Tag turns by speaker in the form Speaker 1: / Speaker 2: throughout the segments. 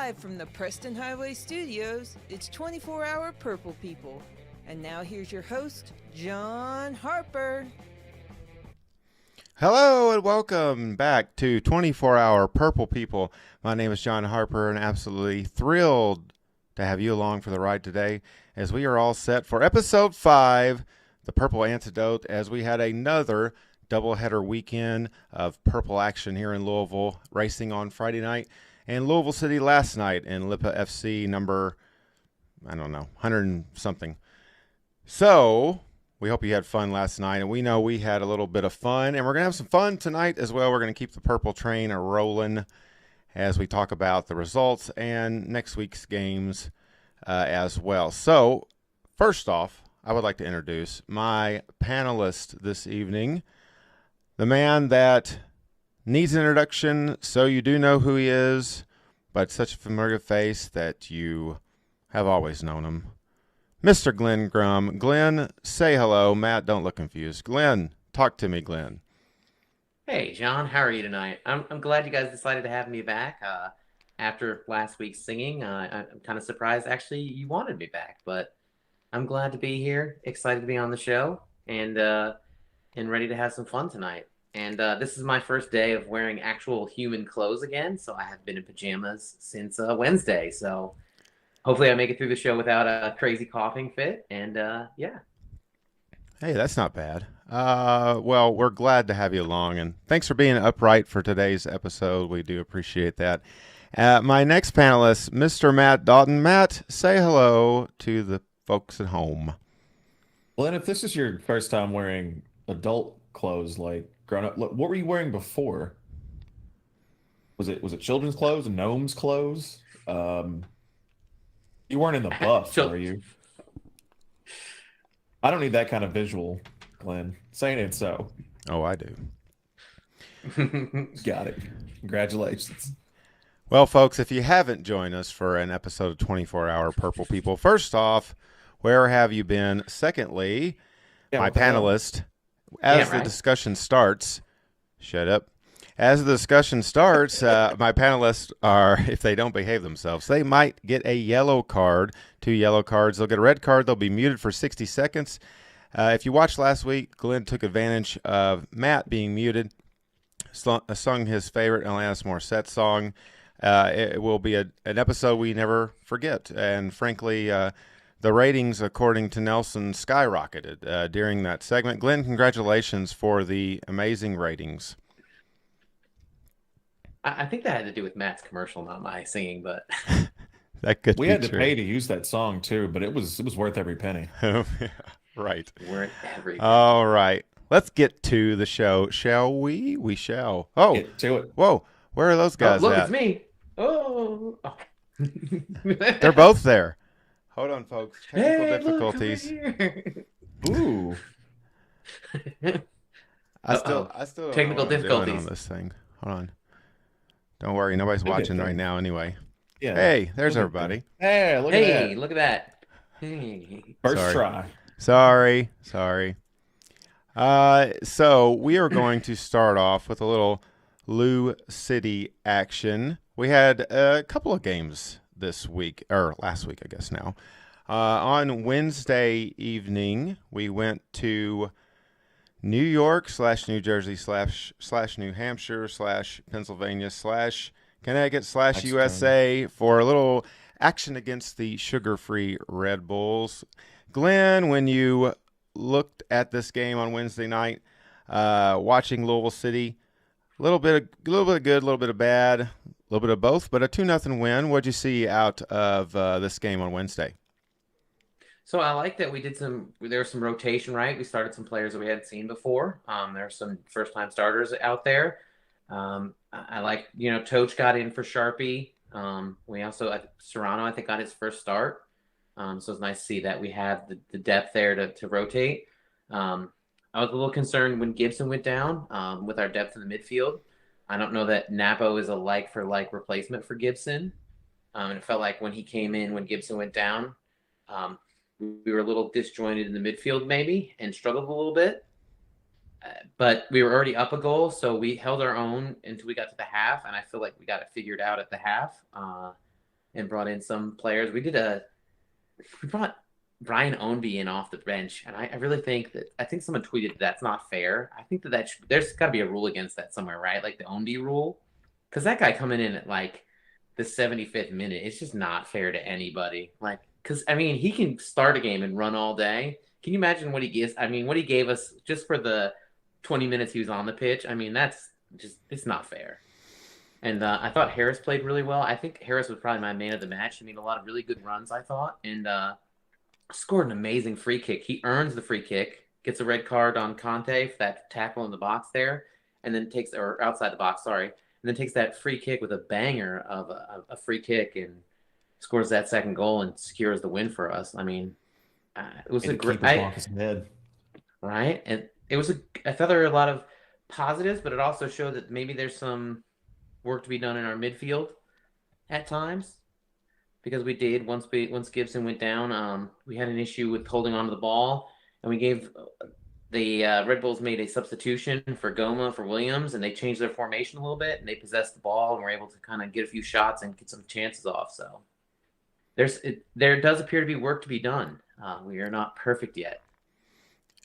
Speaker 1: Live from the Preston Highway Studios, it's 24-hour Purple People. And now here's your host, John Harper.
Speaker 2: Hello and welcome back to 24-hour Purple People. My name is John Harper and absolutely thrilled to have you along for the ride today as we are all set for episode 5, the Purple Antidote, as we had another doubleheader weekend of purple action here in Louisville, racing on Friday night, and Louisville City last night in LIPAFC number, 100 and something. So, we hope you had fun last night, and we know we had a little bit of fun, and we're going to have some fun tonight as well. We're going to keep the purple train rolling as we talk about the results and next week's games as well. So, first off, I would like to introduce my panelist this evening, the man that needs an introduction, so you do know who he is, but such a familiar face that you have always known him. Mr. Glenn Grum. Glenn, say hello. Matt, don't look confused. Glenn, talk to me, Glenn.
Speaker 3: Hey, John, how are you tonight? I'm glad you guys decided to have me back after last week's singing. I'm kind of surprised, actually, you wanted me back, but I'm glad to be here, excited to be on the show, and ready to have some fun tonight. And this is my first day of wearing actual human clothes again, so I have been in pajamas since Wednesday. So hopefully I make it through the show without a crazy coughing fit. And yeah.
Speaker 2: Hey, that's not bad. Well, we're glad to have you along, and thanks for being upright for today's episode. We do appreciate that. My next panelist, Mr. Matt Doughton. Matt, say hello to the folks at home.
Speaker 4: Well, and if this is your first time wearing adult clothes, like grown up, what were you wearing before? Was it children's clothes and gnomes clothes? You weren't in the buff, were you? I don't need that kind of visual, Glenn. Saying it so.
Speaker 2: Oh, I do.
Speaker 4: Got it. Congratulations.
Speaker 2: Well, folks, if you haven't joined us for an episode of 24-hour Purple People, first off, where have you been? Secondly, my panelist, as the discussion starts, shut up. As the discussion starts, my panelists are, if they don't behave themselves, they might get a yellow card, 2 yellow cards. They'll get a red card. They'll be muted for 60 seconds. If you watched last week, Glenn took advantage of Matt being muted, sung his favorite Alanis Morissette song. It will be an episode we never forget. And frankly, the ratings, according to Nelson, skyrocketed during that segment. Glenn, congratulations for the amazing ratings.
Speaker 3: I think that had to do with Matt's commercial, not my singing, but
Speaker 2: that could
Speaker 4: we
Speaker 2: be
Speaker 4: had to
Speaker 2: true.
Speaker 4: pay to use that song too, but it was worth every penny.
Speaker 2: Right.
Speaker 3: Worth every penny.
Speaker 2: All right. Let's get to the show, shall we? We shall. Oh,
Speaker 4: get to it.
Speaker 2: Whoa. Where are those guys
Speaker 3: look,
Speaker 2: at?
Speaker 3: it's me. Oh.
Speaker 2: They're both there. Hold on, folks. Technical
Speaker 3: Hey,
Speaker 2: difficulties.
Speaker 3: look, over here.
Speaker 4: Ooh.
Speaker 2: I still don't
Speaker 3: Technical
Speaker 2: know what I'm doing
Speaker 3: difficulties
Speaker 2: on this thing. Hold on. Don't worry, nobody's watching right now anyway.
Speaker 4: Yeah.
Speaker 2: Hey, there's everybody.
Speaker 4: Hey, look at that.
Speaker 3: Look at that. Hey.
Speaker 4: First try.
Speaker 2: Sorry. So we are going to start off with a little LouCity action. We had a couple of games this week, or last week, I guess now. On Wednesday evening, we went to New York / New Jersey / New Hampshire / Pennsylvania / Connecticut / USA for a little action against the sugar-free Red Bulls. Glenn, when you looked at this game on Wednesday night, watching Louisville City, a little bit of good, a little bit of bad, a little bit of both, but a 2-0 win. What'd you see out of this game on Wednesday?
Speaker 3: So I like that there was some rotation, right? We started some players that we hadn't seen before. There are some first-time starters out there. I like, Toch got in for Sharpie. We also, Serrano, I think, got his first start. So it's nice to see that we have the depth there to rotate. I was a little concerned when Gibson went down with our depth in the midfield. I don't know that Napo is a like-for-like replacement for Gibson. And it felt like when he came in, when Gibson went down, we were a little disjointed in the midfield maybe and struggled a little bit. But we were already up a goal, so we held our own until we got to the half, and I feel like we got it figured out at the half. and brought in some players. We brought Brian Ownby in off the bench, and I really think someone tweeted that's not fair. I think there's got to be a rule against that somewhere, right? Like the Ownby rule, because that guy coming in at like the 75th minute, it's just not fair to anybody. Like, because I mean, he can start a game and run all day. Can you imagine what he gives? I mean, what he gave us just for the 20 minutes he was on the pitch. I mean, it's not fair. And I thought Harris played really well. I think Harris was probably my man of the match. He made a lot of really good runs, I thought, and scored an amazing free kick. He earns the free kick, gets a red card on Conte for that tackle in the box there, and then or outside the box, sorry, and then takes that free kick with a banger of a free kick and scores that second goal and secures the win for us. I mean, it was a great right, and it was I thought there were a lot of positives, but it also showed that maybe there's some work to be done in our midfield at times, because we did once Gibson went down, we had an issue with holding onto the ball, and we gave the Red Bulls made a substitution for Goma for Williams, and they changed their formation a little bit, and they possessed the ball and were able to kind of get a few shots and get some chances off. So there does appear to be work to be done. We are not perfect yet.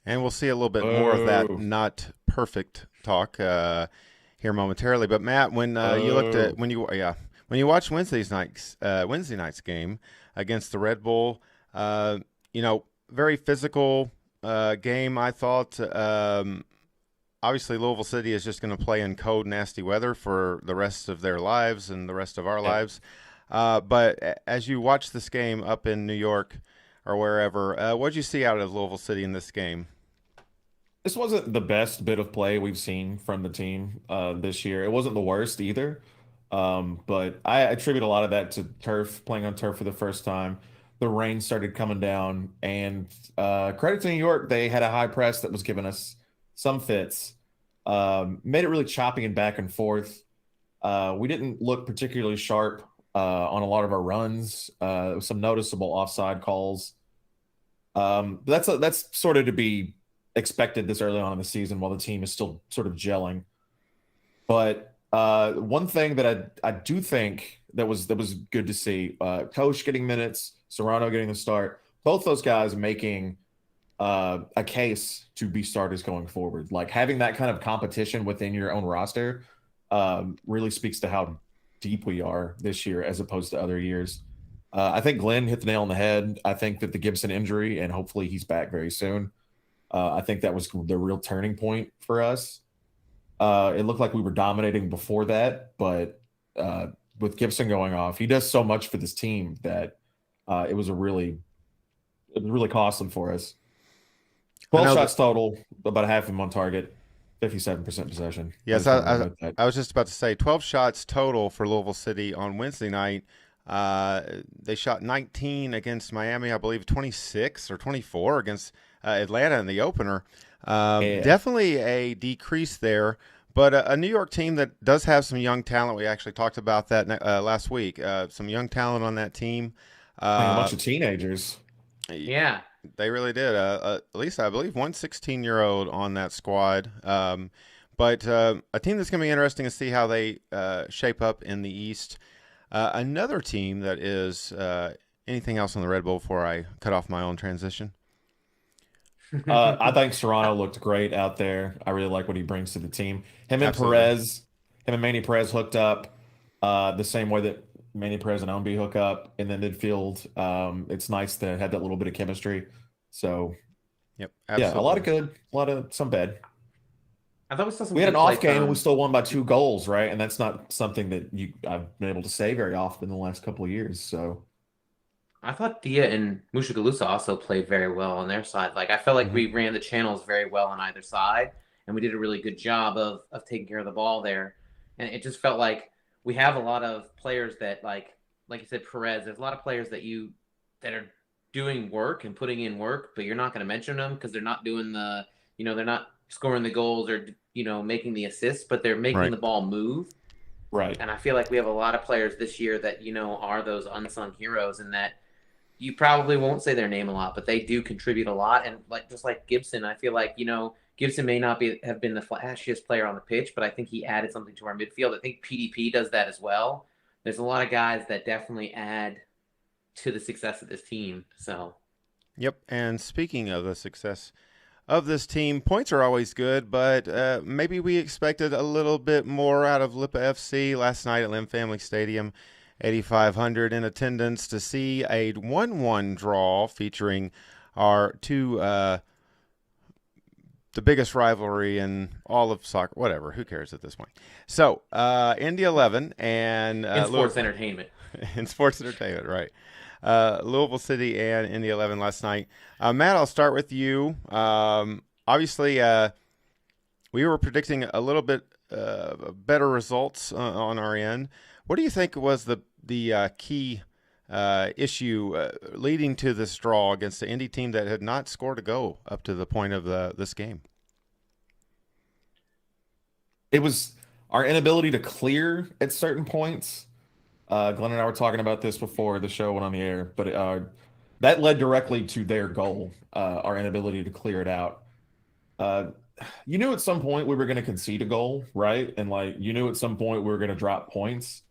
Speaker 3: And
Speaker 2: we'll see a little bit more of that not perfect talk here momentarily. But Matt, when you watched Wednesday night's game against the Red Bull, very physical game, I thought. Obviously, Louisville City is just going to play in cold, nasty weather for the rest of their lives and the rest of our lives. But as you watch this game up in New York or wherever, what did you see out of Louisville City in this game?
Speaker 4: This wasn't the best bit of play we've seen from the team this year. It wasn't the worst either. But I attribute a lot of that to playing on turf for the first time. The rain started coming down, and credit to New York, they had a high press that was giving us some fits. Made it really choppy and back and forth. We didn't look particularly sharp on a lot of our runs. Some noticeable offside calls. That's sort of to be expected this early on in the season while the team is still sort of gelling. But one thing that I do think that was good to see, Coach getting minutes, Serrano getting the start, both those guys making a case to be starters going forward. Like having that kind of competition within your own roster really speaks to how deep we are this year as opposed to other years. I think Glenn hit the nail on the head. I think that the Gibson injury, and hopefully he's back very soon, I think that was the real turning point for us. It looked like we were dominating before that, but with Gibson going off, he does so much for this team that it was really costly for us. 12 shots total, about half of them on target, 57% possession.
Speaker 2: Yes, I was just about to say 12 shots total for Louisville City on Wednesday night. They shot 19 against Miami, I believe 26 or 24 against Atlanta in the opener. Definitely a decrease there, but a New York team that does have some young talent. We actually talked about that last week. Some young talent on that team.
Speaker 4: A bunch of teenagers.
Speaker 3: Yeah.
Speaker 2: They really did. At least I believe one 16-year-old on that squad. But a team that's going to be interesting to see how they shape up in the East. Another team that is anything else on the Red Bull before I cut off my own transition?
Speaker 4: I think Serrano looked great out there. I really like what he brings to the team. Him and Manny Perez hooked up the same way that Manny Perez and Ownby hook up in the midfield. It's nice to have that little bit of chemistry. So,
Speaker 2: yep, absolutely.
Speaker 4: Yeah, a lot of good, a lot of some bad.
Speaker 3: I thought
Speaker 4: we had an off game and we still won by 2 goals, right? And that's not something that I've been able to say very often in the last couple of years. So
Speaker 3: I thought Dia and Mushagalusa also played very well on their side. Like I felt like we ran the channels very well on either side, and we did a really good job of taking care of the ball there. And it just felt like we have a lot of players that like you said, Perez. There's a lot of players that are doing work and putting in work, but you're not going to mention them because they're not doing they're not scoring the goals or making the assists, but they're making the ball move.
Speaker 4: Right.
Speaker 3: And I feel like we have a lot of players this year that are those unsung heroes, and that you probably won't say their name a lot, but they do contribute a lot. And just like Gibson, I feel like Gibson may not have been the flashiest player on the pitch, but I think he added something to our midfield. I think PDP does that as well. there's a lot of guys that definitely add to the success of this team. So,
Speaker 2: Yep. And speaking of the success of this team, points are always good, but maybe we expected a little bit more out of LIPAFC last night at Lynn Family Stadium. 8,500 in attendance to see a 1-1 draw featuring our two, the biggest rivalry in all of soccer, whatever, who cares at this point. So, Indy 11 and
Speaker 3: in sports entertainment.
Speaker 2: In sports entertainment, right. Louisville City and Indy 11 last night. Matt, I'll start with you. Obviously, we were predicting a little bit better results on our end. What do you think was the key issue leading to this draw against the Indy team that had not scored a goal up to the point of this game?
Speaker 4: It was our inability to clear at certain points. Glenn and I were talking about this before the show went on the air, but that led directly to their goal, our inability to clear it out. You knew at some point we were going to concede a goal, right? And you knew at some point we were going to drop points.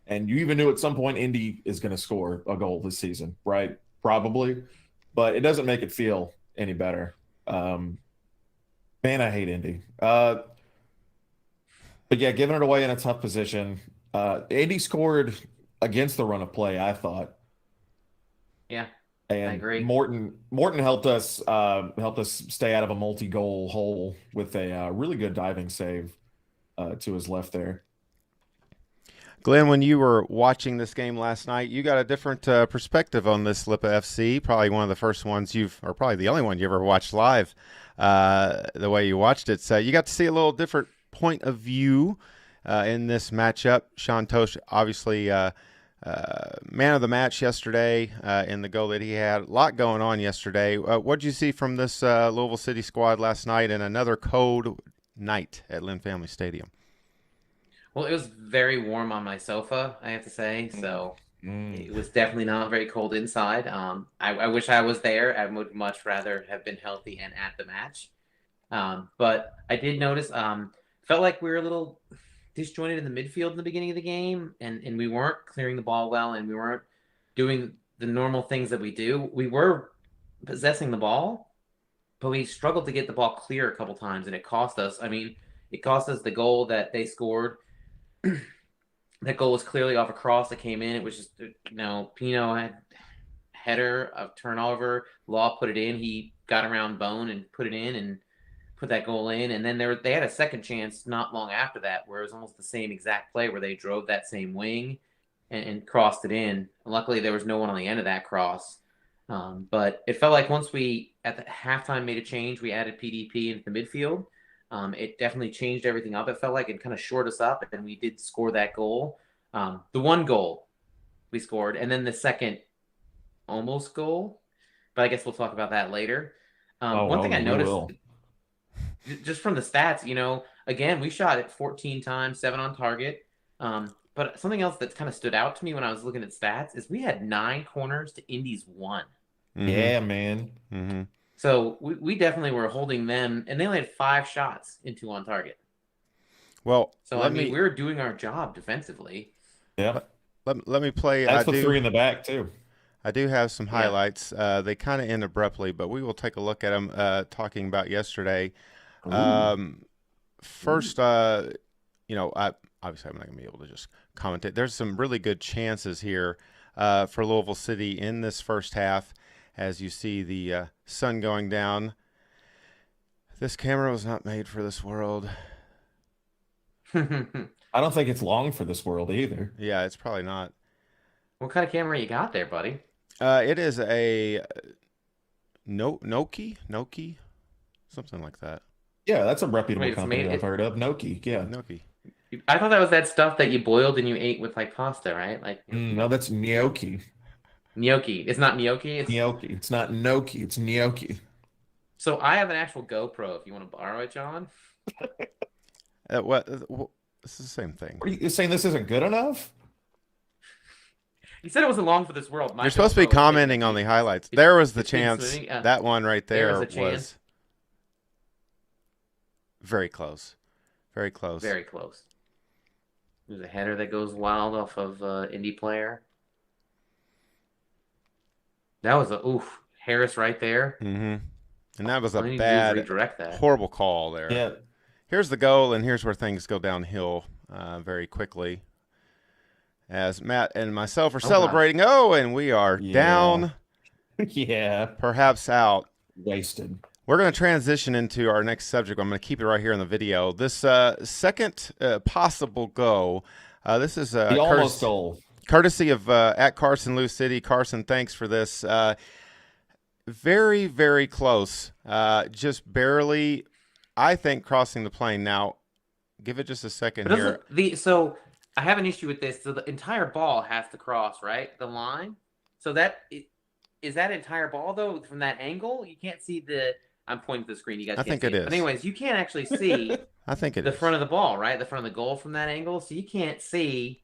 Speaker 4: And you even knew at some point Indy is going to score a goal this season, right? Probably. But it doesn't make it feel any better. Man, I hate Indy. But yeah, giving it away in a tough position. Indy scored against the run of play, I thought.
Speaker 3: Yeah,
Speaker 4: and
Speaker 3: I agree.
Speaker 4: Morton helped us stay out of a multi-goal hole with a really good diving save to his left there.
Speaker 2: Glenn, when you were watching this game last night, you got a different perspective on this LIPAFC. Probably one of the first ones or probably the only one you ever watched live. The way you watched it, so you got to see a little different point of view in this matchup. Sean Tosh, obviously, man of the match yesterday in the goal that he had. A lot going on yesterday. What did you see from this Louisville City squad last night and another cold night at Lynn Family Stadium?
Speaker 3: Well, it was very warm on my sofa, I have to say. So it was definitely not very cold inside. I wish I was there. I would much rather have been healthy and at the match. But I did notice, felt like we were a little disjointed in the midfield in the beginning of the game, and we weren't clearing the ball well, and we weren't doing the normal things that we do. We were possessing the ball, but we struggled to get the ball clear a couple times, and it cost us. I mean, it cost us the goal that they scored. That goal was clearly off a cross that came in. It was just, Pino had header of turnover. Law put it in. He got around Bone and put it in and put that goal in. And then they had a second chance not long after that where it was almost the same exact play where they drove that same wing and crossed it in. And luckily, there was no one on the end of that cross. But it felt like once we, at the halftime, made a change, we added PDP into the midfield. It definitely changed everything up. It felt like it kind of shored us up, and we did score that goal. The one goal we scored, and then the second almost goal. But I guess we'll talk about that later. One thing I noticed, just from the stats, again, we shot it 14 times, 7 on target. But something else that kind of stood out to me when I was looking at stats is we had 9 corners to Indy's 1.
Speaker 2: Mm-hmm.
Speaker 4: Yeah, man.
Speaker 2: Mm-hmm.
Speaker 3: So we definitely were holding them, and they only had 5 shots and 2 on target.
Speaker 2: Well,
Speaker 3: so we were doing our job defensively.
Speaker 4: Yeah.
Speaker 2: Let me play.
Speaker 4: That's the 3 in the back too.
Speaker 2: I do have some highlights. They kind of end abruptly, but we will take a look at them. Talking about yesterday. First, obviously I'm not going to be able to just commentate. There's some really good chances here for Louisville City in this first half. As you see the sun going down. This camera was not made for this world.
Speaker 4: I don't think it's long for this world either.
Speaker 2: Yeah, it's probably not.
Speaker 3: What kind of camera you got there, buddy?
Speaker 2: It is a Noki, something like that.
Speaker 4: Yeah, that's a reputable company I've heard of. Noki, yeah.
Speaker 2: Noki.
Speaker 3: I thought that was that stuff that you boiled and you ate with pasta, right?
Speaker 4: No, that's gnocchi.
Speaker 3: Gnocchi. It's not gnocchi.
Speaker 4: It's gnocchi. It's not gnocchi. It's gnocchi.
Speaker 3: So I have an actual GoPro. If you want to borrow it, John.
Speaker 2: What? It's the same thing.
Speaker 4: Are you saying this isn't good enough?
Speaker 3: You said it wasn't long for this world.
Speaker 2: You're supposed to be commenting on the highlights. There was the chance. That one right there was very close. Very close.
Speaker 3: Very close. There's a header that goes wild off of Indy player. That was Harris right there.
Speaker 2: Mm-hmm. And that was
Speaker 3: All
Speaker 2: a
Speaker 3: you need to do is
Speaker 2: bad,
Speaker 3: redirect that.
Speaker 2: horrible call there.
Speaker 4: Yeah.
Speaker 2: Here's the goal, and here's where things go downhill very quickly. As Matt and myself are celebrating.
Speaker 3: Gosh.
Speaker 2: Oh, and we are down.
Speaker 4: Yeah.
Speaker 2: Perhaps out.
Speaker 4: Wasted.
Speaker 2: We're going to transition into our next subject. I'm going to keep it right here in the video. This second possible goal. This is
Speaker 4: The almost goal.
Speaker 2: Courtesy of at Carson LouCity. Carson, thanks for this. Very, very close. Just barely, I think, crossing the plane. Now, give it just a second here.
Speaker 3: So I have an issue with this. So the entire ball has to cross, right? The line. So is that entire ball, though, from that angle? You can't see I'm pointing to the screen. You guys can't
Speaker 2: think
Speaker 3: see
Speaker 2: it is.
Speaker 3: But anyways, you can't actually see
Speaker 2: I think
Speaker 3: the front of the ball, right? The front of the goal from that angle. So you can't see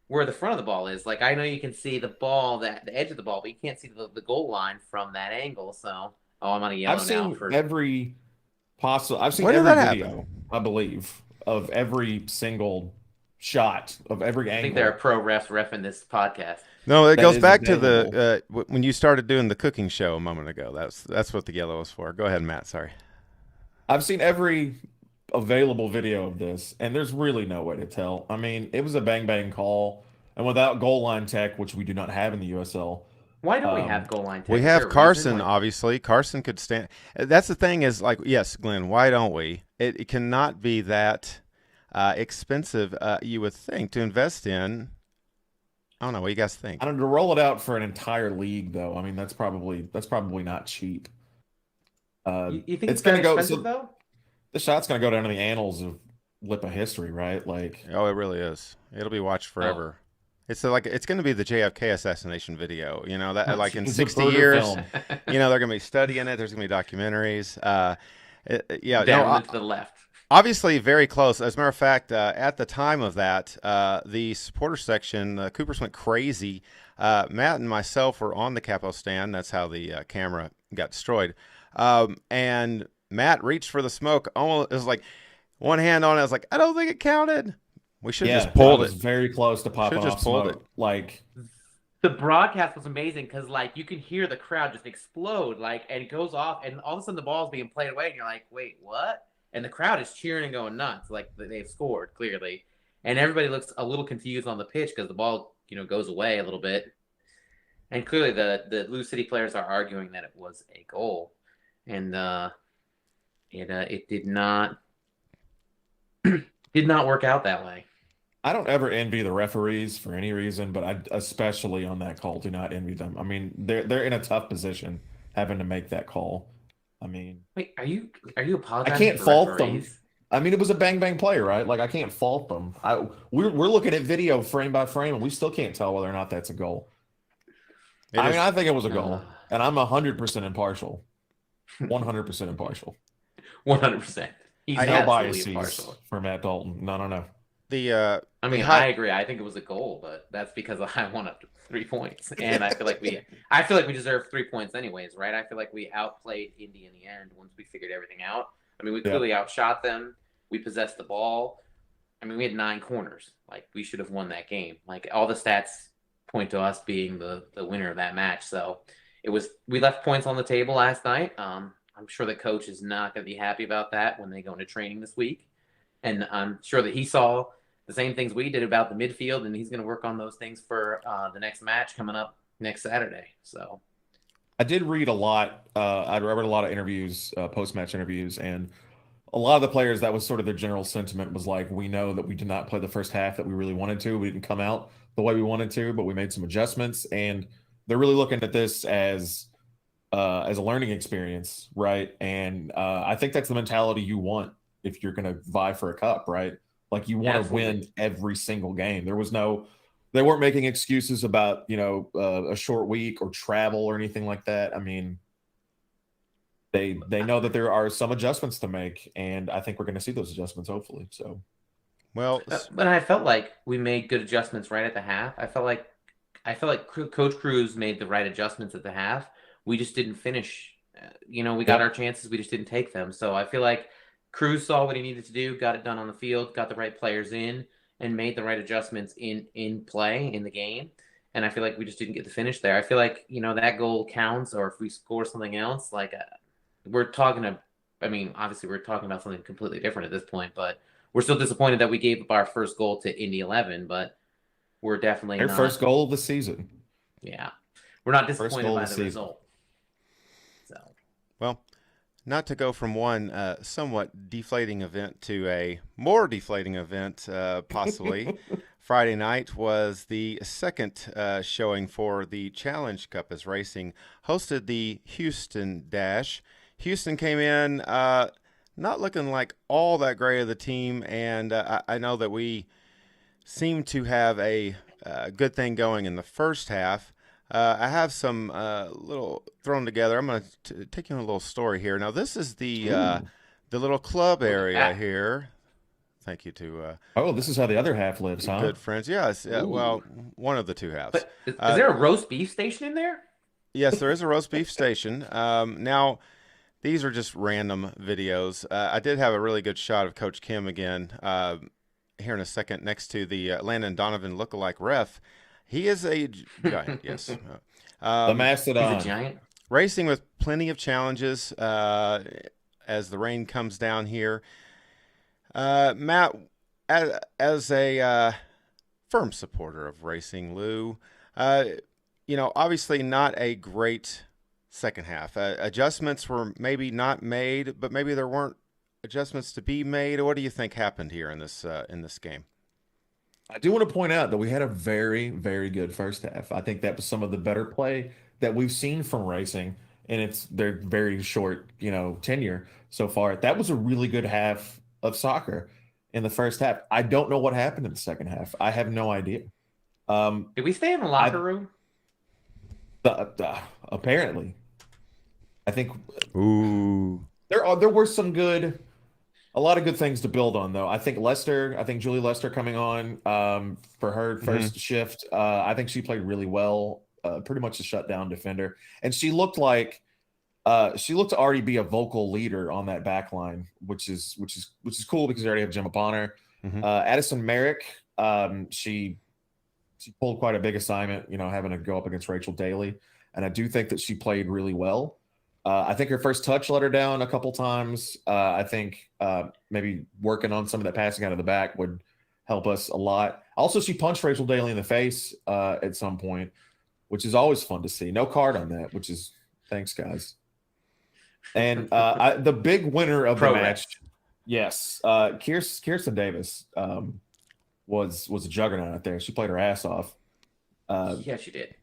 Speaker 3: where the front of the ball is. Like, I know you can see the ball, the edge of the ball, but you can't see the goal line from that angle. So, I'm on a yellow
Speaker 4: I've seen
Speaker 3: now.
Speaker 4: every
Speaker 2: When did
Speaker 4: every
Speaker 2: that
Speaker 4: video,
Speaker 2: happen?
Speaker 4: I believe, of every single shot of every angle.
Speaker 3: I think there are pro refs reffing this podcast.
Speaker 2: No, it
Speaker 4: That
Speaker 2: goes
Speaker 4: is
Speaker 2: back to
Speaker 4: available.
Speaker 2: when you started doing the cooking show a moment ago. That's what the yellow was for. Go ahead, Matt. Sorry.
Speaker 4: I've seen every available video of this, and there's really no way to tell. I mean, it was a bang call, and without goal line tech, which we do not have in the USL.
Speaker 3: Why don't we have goal line tech?
Speaker 2: We
Speaker 3: Is there
Speaker 2: have
Speaker 3: a reason?
Speaker 2: Carson,
Speaker 3: Like,
Speaker 2: obviously. Carson could stand. That's the thing is, like, yes, Glenn, why don't we? It cannot be that expensive, you would think, to invest in. I don't know. What do you guys think?
Speaker 4: I don't know, to roll it out for an entire league, though. I mean, that's probably not cheap.
Speaker 3: you think
Speaker 4: it's
Speaker 3: going to
Speaker 4: go.
Speaker 3: expensive, though?
Speaker 4: The shot's going to go down in the annals of LIPA history, right? Like,
Speaker 2: Oh, it really is. It'll be watched forever. It's going to be the JFK assassination video. You know that, like in
Speaker 4: it's a
Speaker 2: 60
Speaker 4: Berger
Speaker 2: years.
Speaker 4: film.
Speaker 2: You know they're going to be studying it. There's going to be documentaries. Yeah,
Speaker 3: Down
Speaker 2: no,
Speaker 3: and to the left.
Speaker 2: obviously very close. As a matter of fact, at the time of that, the supporter section, Coopers went crazy. Matt and myself were on the capo stand. That's how the camera got destroyed. And Matt reached for the smoke. Almost, it was like one hand on it. I was like, I don't think it counted. We should have just pulled
Speaker 4: I was
Speaker 2: it.
Speaker 4: very close to popping
Speaker 2: Should've
Speaker 4: off
Speaker 2: just pulled
Speaker 4: smoke. Like,
Speaker 3: The broadcast was amazing because, like, you can hear the crowd just explode, like, and it goes off, and all of a sudden the ball's being played away, and you're like, wait, what? And the crowd is cheering and going nuts, like they've scored clearly, and everybody looks a little confused on the pitch because the ball, goes away a little bit, and clearly the LouCity players are arguing that it was a goal, and it did not did not work out that way.
Speaker 4: I don't ever envy the referees for any reason, but I especially on that call do not envy them. I mean, they're in a tough position having to make that call. I mean,
Speaker 3: Wait, are you apologizing?
Speaker 4: I can't
Speaker 3: for
Speaker 4: fault
Speaker 3: referees?
Speaker 4: them. I mean, it was a bang play, right? Like, I can't fault them. We're looking at video frame by frame, and we still can't tell whether or not that's a goal. I think it was a goal, and I'm 100% impartial. 100% impartial.
Speaker 3: 100%. He's
Speaker 4: No
Speaker 3: absolutely
Speaker 4: biases
Speaker 3: impartial.
Speaker 4: for Matt Dalton. No.
Speaker 2: The
Speaker 3: I agree. I think it was a goal, but that's because I wanted 3 points, and I feel like we deserve 3 points anyways, right? I feel like we outplayed Indy in the end once we figured everything out. I mean, we clearly outshot them. We possessed the ball. I mean, we had 9 corners. Like, we should have won that game. Like, all the stats point to us being the winner of that match. So we left points on the table last night. I'm sure the coach is not going to be happy about that when they go into training this week, and I'm sure that he saw the same things we did about the midfield, and he's going to work on those things for the next match coming up next Saturday. So
Speaker 4: I did read a lot. I read a lot of interviews, post-match interviews, and a lot of the players, that was sort of their general sentiment, was like, we know that we did not play the first half that we really wanted to. We didn't come out the way we wanted to, but we made some adjustments, and they're really looking at this as a learning experience, right? And I think that's the mentality you want if you're going to vie for a cup, right? Like, you want to win every single game. They weren't making excuses about, a short week or travel or anything like that. I mean, they know that there are some adjustments to make, and I think we're going to see those adjustments, hopefully. So,
Speaker 2: well,
Speaker 3: but I felt like we made good adjustments right at the half. I felt like Coach Cruz made the right adjustments at the half. We just didn't finish. We got our chances. We just didn't take them. So I feel like Cruz saw what he needed to do, got it done on the field, got the right players in, and made the right adjustments in play in the game. And I feel like we just didn't get the finish there. I feel like, that goal counts, or if we score something else, like we're talking obviously we're talking about something completely different at this point, but we're still disappointed that we gave up our first goal to Indy 11, but we're definitely
Speaker 4: Their
Speaker 3: not.
Speaker 4: first goal of the season.
Speaker 3: Yeah. We're not disappointed by the result. So,
Speaker 2: well, not to go from one somewhat deflating event to a more deflating event, possibly. Friday night was the second showing for the Challenge Cup as Racing hosted the Houston Dash. Houston came in not looking like all that great of the team, and I know that we seem to have a good thing going in the first half. I have some little thrown together. I'm going to take you on a little story here. Now, this is the little club area here. Thank you to
Speaker 4: this is how the other half lives, huh?
Speaker 2: good friends. Yes, well, one of the two halves.
Speaker 3: But is there a roast beef station in there?
Speaker 2: Yes, there is a roast beef station. Now, these are just random videos. I did have a really good shot of Coach Kim again here in a second next to the Landon Donovan lookalike ref. He is a giant, yes.
Speaker 4: The mastodon.
Speaker 3: He's a giant.
Speaker 2: Racing with plenty of challenges as the rain comes down here. Matt, as a firm supporter of Racing, Lou, obviously not a great second half. Adjustments were maybe not made, but maybe there weren't adjustments to be made. What do you think happened here in this game?
Speaker 4: I do want to point out that we had a very, very good first half. I think that was some of the better play that we've seen from Racing, and it's their very short, tenure so far. That was a really good half of soccer in the first half. I don't know what happened in the second half. I have no idea.
Speaker 3: Did we stay in the locker room?
Speaker 4: Apparently. I think
Speaker 2: there
Speaker 4: were a lot of good things to build on, though. I think Julie Lester coming on for her first shift. I think she played really well, pretty much a shutdown defender. And she looked to already be a vocal leader on that back line, which is cool because they already have Jim upon her. Addison Merrick, she pulled quite a big assignment, having to go up against Rachel Daly. And I do think that she played really well. I think her first touch let her down a couple times. I think maybe working on some of that passing out of the back would help us a lot. Also, she punched Rachel Daly in the face at some point, which is always fun to see. No card on that, which is thanks, guys. And the big winner of the match, yes, Kirsten Davis was a juggernaut out there. She played her ass off.
Speaker 3: Yeah, she did.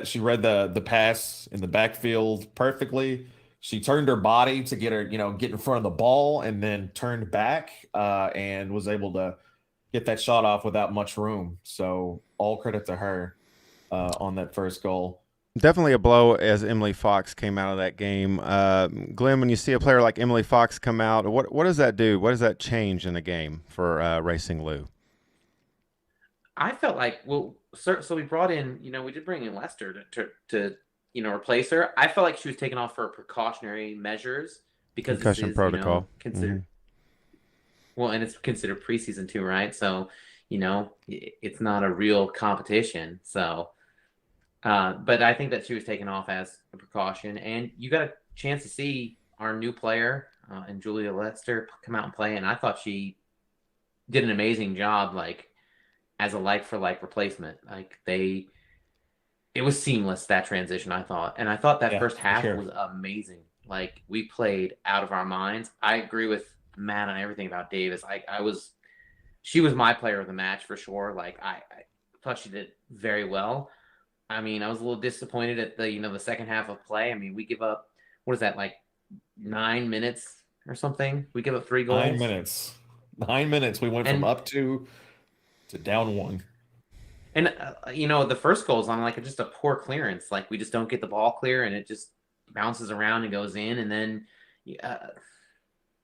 Speaker 4: She read the pass in the backfield perfectly. She turned her body to get in front of the ball, and then turned back and was able to get that shot off without much room. So all credit to her on that first goal.
Speaker 2: Definitely a blow as Emily Fox came out of that game. Glenn, when you see a player like Emily Fox come out, what does that do? What does that change in a game for Racing Lou?
Speaker 3: I felt like, so we brought in, we did bring in Lester to replace her. I felt like she was taken off for precautionary measures because
Speaker 2: concussion protocol.
Speaker 3: Considered, well, and it's considered preseason too, right? So, it's not a real competition. So, but I think that she was taken off as a precaution, and you got a chance to see our new player and Julia Lester come out and play, and I thought she did an amazing job, as a like-for-like replacement. It was seamless, that transition, I thought. And I thought that first half was amazing. We played out of our minds. I agree with Matt on everything about Davis. She was my player of the match for sure. I thought she did very well. I was a little disappointed at the second half of play. We give up, what is that, 9 minutes or something? We give up 3 goals.
Speaker 4: 9 minutes. 9 minutes. We went from up to down 1.
Speaker 3: And, the first goal is on just a poor clearance. We just don't get the ball clear, and it just bounces around and goes in. And then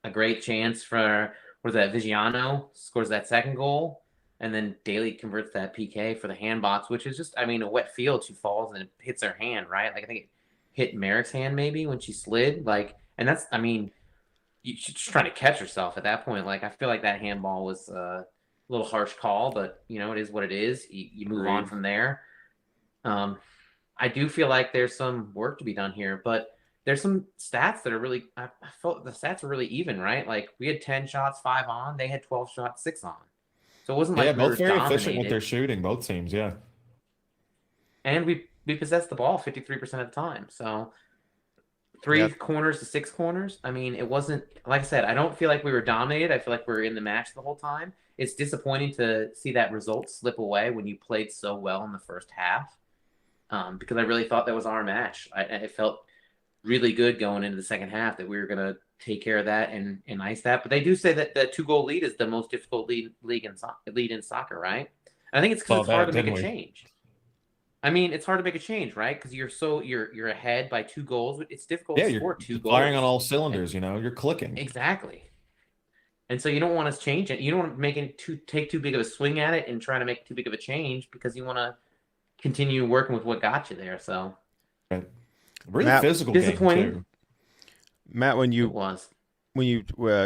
Speaker 3: a great chance for, Vigiano scores that second goal. And then Daly converts that PK for the hand box, which is just, a wet field. She falls and it hits her hand, right? I think it hit Merrick's hand maybe when she slid. And that's, she's trying to catch herself at that point. I feel like that handball was little harsh call, but it is what it is. You move on from there. I do feel like there's some work to be done here, but there's some stats that are really. I felt the stats were really even, right? Like we had 10 shots, 5 on. They had 12 shots, 6 on. So it wasn't like we
Speaker 4: both
Speaker 3: were
Speaker 4: very efficient with
Speaker 3: dominated.
Speaker 4: their shooting, both teams, yeah.
Speaker 3: And we possessed the ball 53% of the time. So 3 corners to 6 corners. I mean, it wasn't, like I said, I don't feel like we were dominated. I feel like we were in the match the whole time. It's disappointing to see that result slip away when you played so well in the first half, because I really thought that was our match. I felt really good going into the second half that we were going to take care of that and ice that. But they do say that the 2-goal lead is the most difficult lead in soccer, right? I think it's because it's hard to make a change. I mean, it's hard to make a change, right? Because you're ahead by 2 goals. It's difficult to score 2 goals.
Speaker 4: Firing on all cylinders, you're clicking.
Speaker 3: Exactly. And so you don't want to change it. You don't want to take too big of a swing at it and try to make too big of a change because you want to continue working with what got you there. So,
Speaker 4: right. Really physical
Speaker 3: disappointing.
Speaker 4: Game too.
Speaker 2: Matt, when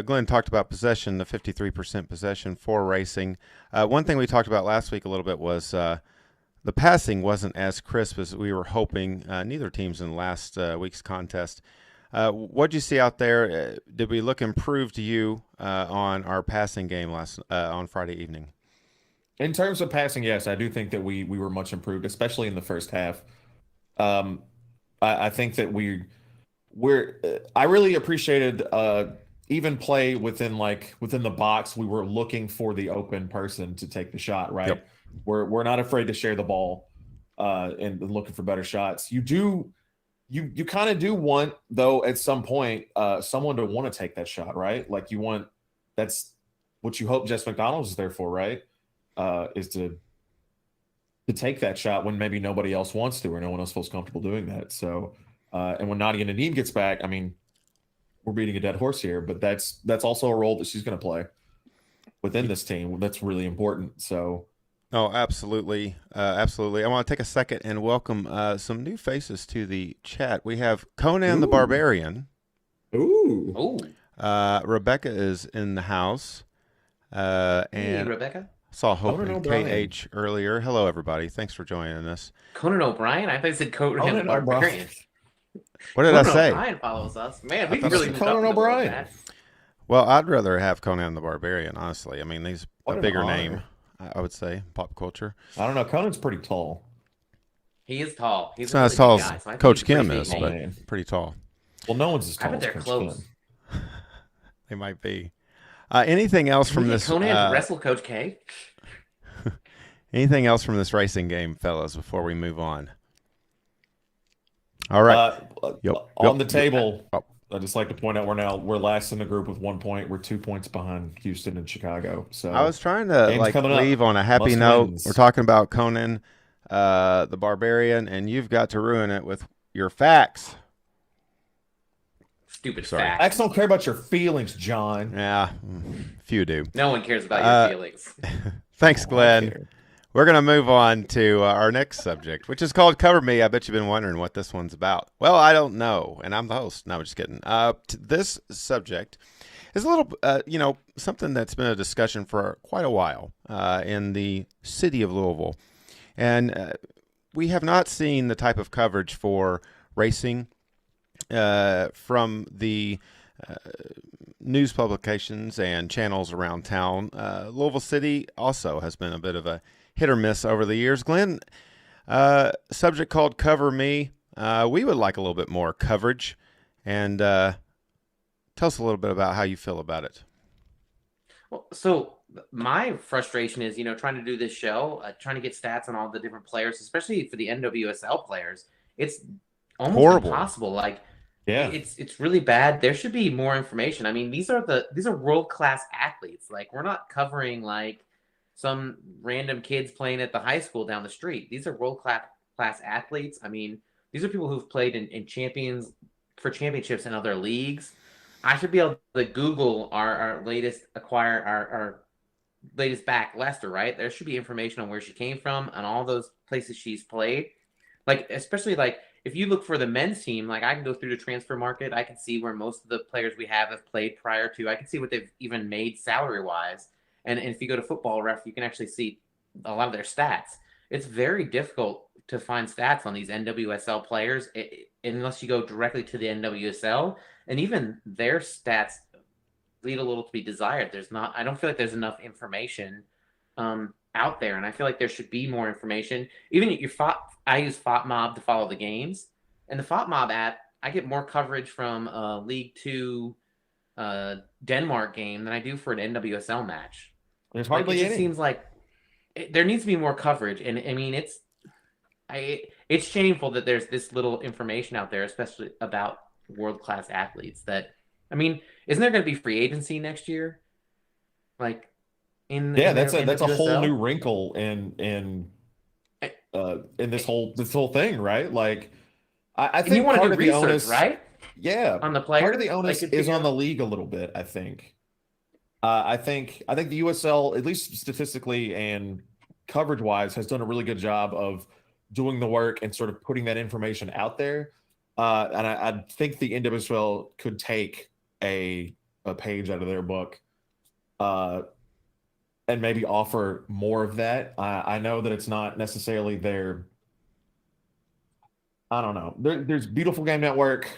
Speaker 2: Glenn talked about possession, the 53% possession for racing, one thing we talked about last week a little bit was the passing wasn't as crisp as we were hoping. Neither teams in last week's contest. What did you see out there? Did we look improved to you on our passing game on Friday evening?
Speaker 4: In terms of passing, yes, I do think that we were much improved, especially in the first half. I think that I really appreciated even play within the box. We were looking for the open person to take the shot, right?
Speaker 2: Yep.
Speaker 4: We're not afraid to share the ball and looking for better shots. You kind of do want, though, at some point, someone to want to take that shot, right? Like that's what you hope Jess McDonald is there for, right? Is to take that shot when maybe nobody else wants to or no one else feels comfortable doing that. So, and when Nadia Nadim gets back, I mean, we're beating a dead horse here, but that's also a role that she's going to play within this team. That's really important. So.
Speaker 2: Oh, absolutely. Absolutely. I want to take a second and welcome some new faces to the chat. We have Conan the Barbarian.
Speaker 4: Ooh.
Speaker 2: Rebecca is in the house. And
Speaker 3: hey, Rebecca.
Speaker 2: Saw Hope and KH earlier. Hello, everybody. Thanks for joining us.
Speaker 3: Conan O'Brien? I thought you said Conan the Barbarian.
Speaker 2: What did I say?
Speaker 3: O'Brien follows us. Man, we really
Speaker 4: Conan O'Brien.
Speaker 2: Well, I'd rather have Conan the Barbarian, honestly. I mean, he's a bigger name, I would say, pop culture.
Speaker 4: I don't know. Conan's pretty tall.
Speaker 3: He is tall. He's
Speaker 2: not as tall as Coach Kim is, but pretty tall.
Speaker 4: Well, no one's as tall.
Speaker 3: I bet they're close.
Speaker 2: They might be. Anything else from this?
Speaker 3: Conan wrestle Coach K.
Speaker 2: Anything else from this racing game, fellas, before we move on? All right.
Speaker 4: On the table, I'd just like to point out we're last in the group with 1 point. We're 2 points behind Houston and Chicago. So
Speaker 2: I was trying to leave on a happy note. We're talking about Conan, the Barbarian, and you've got to ruin it with your facts.
Speaker 3: Stupid facts.
Speaker 4: Facts don't care about your feelings, John.
Speaker 2: Yeah, few do.
Speaker 3: No one cares about your feelings.
Speaker 2: Thanks, Glenn. We're going to move on to our next subject, which is called Cover Me. I bet you've been wondering what this one's about. Well, I don't know, and I'm the host. No, I'm just kidding. This subject is a little, something that's been a discussion for quite a while in the city of Louisville. And we have not seen the type of coverage for racing from the news publications and channels around town. Louisville City also has been a bit of a hit or miss over the years. Glenn, subject called Cover Me. We would like a little bit more coverage, and tell us a little bit about how you feel about it.
Speaker 3: Well, so my frustration is, trying to do this show, trying to get stats on all the different players, especially for the NWSL players. It's almost
Speaker 2: horrible.
Speaker 3: Impossible. Like,
Speaker 4: yeah,
Speaker 3: it's really bad. There should be more information. I mean, these are world-class athletes. Like, we're not covering like some random kids playing at the high school down the street. These are world-class athletes. I mean, these are people who've played in championships in other leagues. I should be able to Google our latest our latest back, Lester, right? There should be information on where she came from and all those places she's played. Like, especially like if you look for the men's team, like I can go through the transfer market. I can see where most of the players we have played prior to. I can see what they've even made salary-wise. And if you go to Football Ref, you can actually see a lot of their stats. It's very difficult to find stats on these NWSL players unless you go directly to the NWSL, and even their stats leave a little to be desired. I don't feel like there's enough information out there, and I feel like there should be more information. Even I use FOTMob to follow the games, and the FOTMob app, I get more coverage from League Two Denmark game than I do for an NWSL match.
Speaker 4: There's hardly
Speaker 3: it
Speaker 4: any.
Speaker 3: Just seems like there needs to be more coverage, and I mean it's shameful that there's this little information out there, especially about world-class athletes. That, I mean, isn't there going to be free agency next year? Like
Speaker 4: that's a whole new wrinkle in this whole thing, right? Like I think
Speaker 3: you want
Speaker 4: part
Speaker 3: to
Speaker 4: of
Speaker 3: do
Speaker 4: the
Speaker 3: research,
Speaker 4: onus,
Speaker 3: right?
Speaker 4: Yeah,
Speaker 3: On the player,
Speaker 4: part of the onus is on the league a little bit. I think the USL, at least statistically and coverage-wise, has done a really good job of doing the work and sort of putting that information out there. And I think the NWSL could take a page out of their book and maybe offer more of that. I know that it's not necessarily their, I don't know. There's Beautiful Game Network.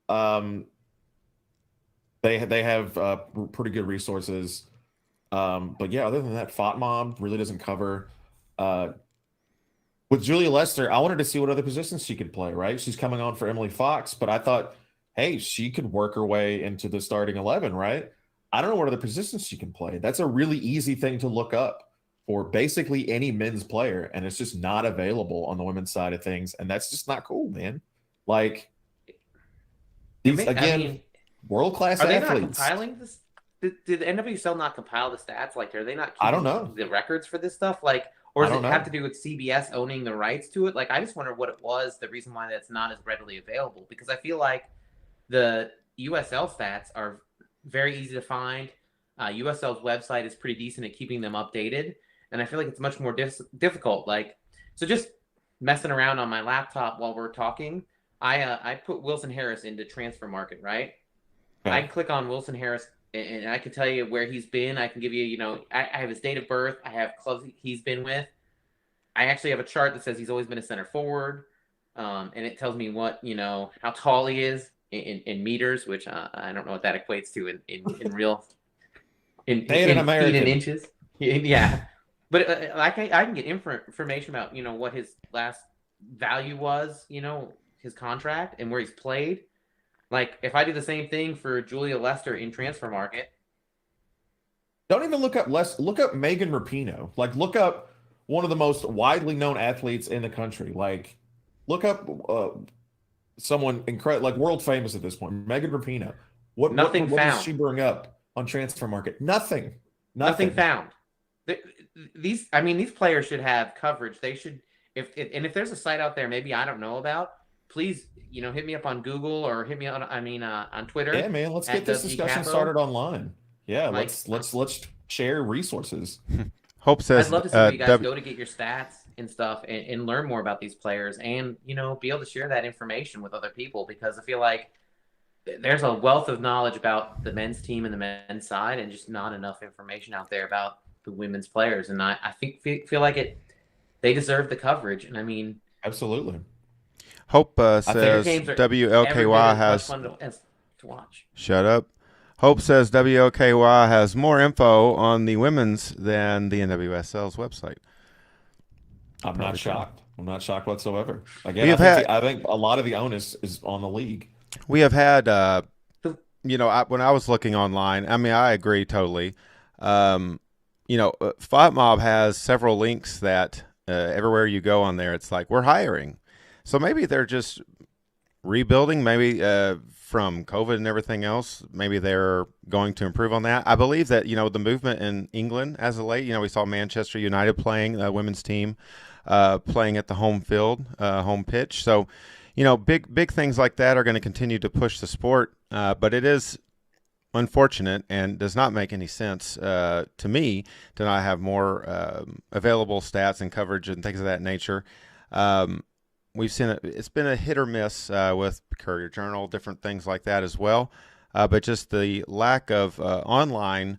Speaker 4: They have pretty good resources. But yeah, other than that, FOTMob really doesn't cover. With Julia Lester, I wanted to see what other positions she could play, right? She's coming on for Emily Fox, but I thought, hey, she could work her way into the starting 11, right? I don't know what other positions she can play. That's a really easy thing to look up for basically any men's player, and it's just not available on the women's side of things, and that's just not cool, man. Like, these, world-class athletes.
Speaker 3: Are they not compiling this? Did the NWSL not compile the stats? Like, are they not keeping
Speaker 4: I don't know.
Speaker 3: the records for this stuff? Like, or does it have to do with CBS owning the rights to it? Like, I just wonder what it was, the reason why that's not as readily available. Because I feel like the USL stats are very easy to find. USL's website is pretty decent at keeping them updated. And I feel like it's much more difficult. Like, so just messing around on my laptop while we're talking, I put Wilson Harris into Transfer Market, right? Okay. I click on Wilson Harris, and I can tell you where he's been. I can give you, I have his date of birth. I have clubs he's been with. I actually have a chart that says he's always been a center forward. And it tells me what, how tall he is in meters, which I don't know what that equates to in real, in feet and inches. Yeah. But I can get information about, what his last value was, his contract and where he's played. Like, if I do the same thing for Julia Lester in Transfer Market.
Speaker 4: Don't even look up look up Megan Rapinoe. Like, look up one of the most widely known athletes in the country. Like, look up someone incredible, like world famous at this point, Megan Rapinoe. What does she bring up on Transfer Market? Nothing found. These players should have coverage. They should, if there's a site out there maybe I don't know about, please, hit me up on Google or hit me on Twitter. Yeah, man, let's get this discussion started online. Yeah, let's share resources.
Speaker 2: Hope says
Speaker 3: I'd love to see where you guys go to get your stats and stuff and learn more about these players and, be able to share that information with other people, because I feel like there's a wealth of knowledge about the men's team and the men's side and just not enough information out there about the women's players. And I feel like they deserve the coverage. And I mean,
Speaker 4: absolutely.
Speaker 2: Hope says WLKY has
Speaker 3: to watch.
Speaker 2: Shut up. Hope says WLKY has more info on the women's than the NWSL's website.
Speaker 4: I'm not shocked. I'm not shocked whatsoever. Again, I think a lot of the onus is on the league.
Speaker 2: We have had, when I was looking online, I agree totally. FOTMob has several links that everywhere you go on there, it's like, we're hiring. So maybe they're just rebuilding, maybe from COVID and everything else. Maybe they're going to improve on that. I believe that, the movement in England as of late, we saw Manchester United playing, the women's team playing at the home field, home pitch. So, big things like that are going to continue to push the sport. But it is unfortunate and does not make any sense to me to not have more available stats and coverage and things of that nature. We've seen it's been a hit or miss with Courier Journal, different things like that as well. But just the lack of online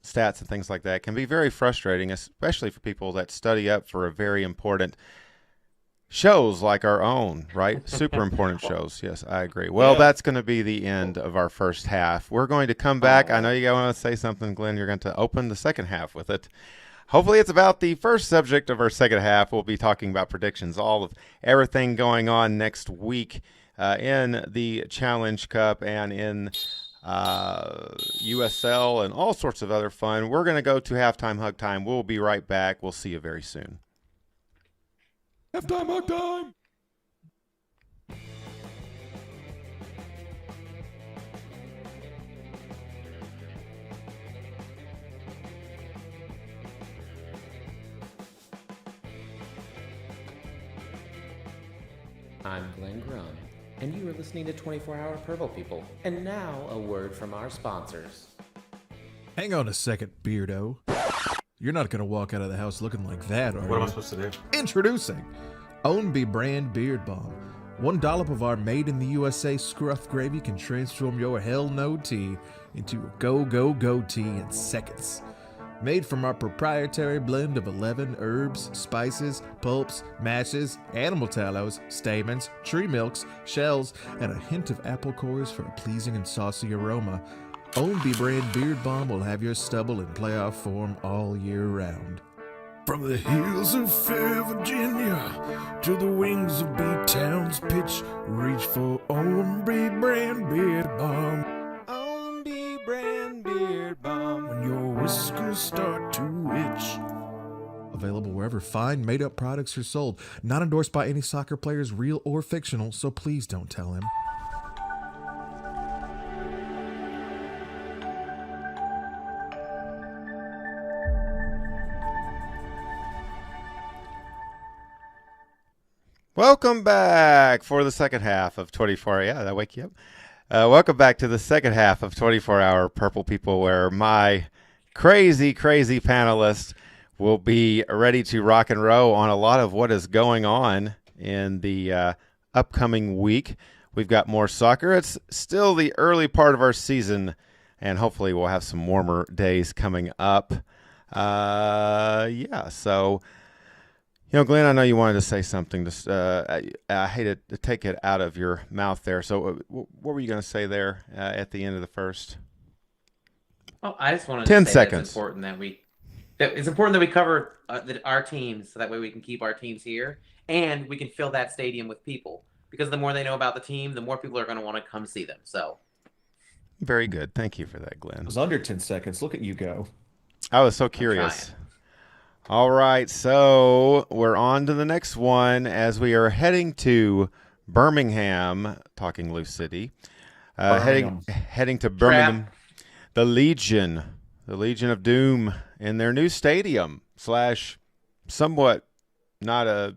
Speaker 2: stats and things like that can be very frustrating, especially for people that study up for a very important shows like our own, right? Super important shows. Yes, I agree. Well,
Speaker 4: Yeah.
Speaker 2: that's going to be the end of our first half. We're going to come back. I know you want to say something, Glenn. You're going to open the second half with it. Hopefully it's about the first subject of our second half. We'll be talking about predictions, all of everything going on next week in the Challenge Cup and in USL and all sorts of other fun. We're going to go to halftime hug time. We'll be right back. We'll see you very soon.
Speaker 5: Halftime hug time!
Speaker 6: I'm Glenn Grum, and you are listening to 24-Hour Purple People. And now, a word from our sponsors.
Speaker 5: Hang on a second, Beardo. You're not going to walk out of the house looking like that, are you?
Speaker 7: What am I supposed to do?
Speaker 5: Introducing Ownby brand beard balm. One dollop of our made in the USA scruff gravy can transform your hell no tea into a go tea in seconds. Made from our proprietary blend of 11 herbs, spices, pulps, mashes, animal tallows, stamens, tree milks, shells, and a hint of apple cores for a pleasing and saucy aroma, Ownby brand beard balm will have your stubble in playoff form all year round. From the hills of fair Virginia to the wings of B-Town's pitch, reach for Ownby brand beard balm.
Speaker 2: Ownby brand beard balm.
Speaker 5: When your whiskers start to itch. Available wherever fine made-up products are sold. Not endorsed by any soccer players, real or fictional, so please don't tell him.
Speaker 2: Welcome back for the second half of 24. Yeah, that wake you up. Welcome back to the second half of 24-Hour Purple People, where my crazy panelists will be ready to rock and roll on a lot of what is going on in the upcoming week. We've got more soccer. It's still the early part of our season, and hopefully we'll have some warmer days coming up. So... You know, Glenn, I know you wanted to say something. I hate to take it out of your mouth there. So what were you going to say there at the end of the first?
Speaker 3: Oh, I just wanted
Speaker 2: 10
Speaker 3: to say
Speaker 2: seconds.
Speaker 3: that it's important that we cover our teams so that way we can keep our teams here and we can fill that stadium with people. Because the more they know about the team, the more people are going to want to come see them. So,
Speaker 2: very good. Thank you for that, Glenn.
Speaker 4: It was under 10 seconds. Look at you go.
Speaker 2: I was so curious. All right, so we're on to the next one as we are heading to Birmingham, talking LouCity. Heading to Birmingham, the Legion of Doom in their new stadium / somewhat not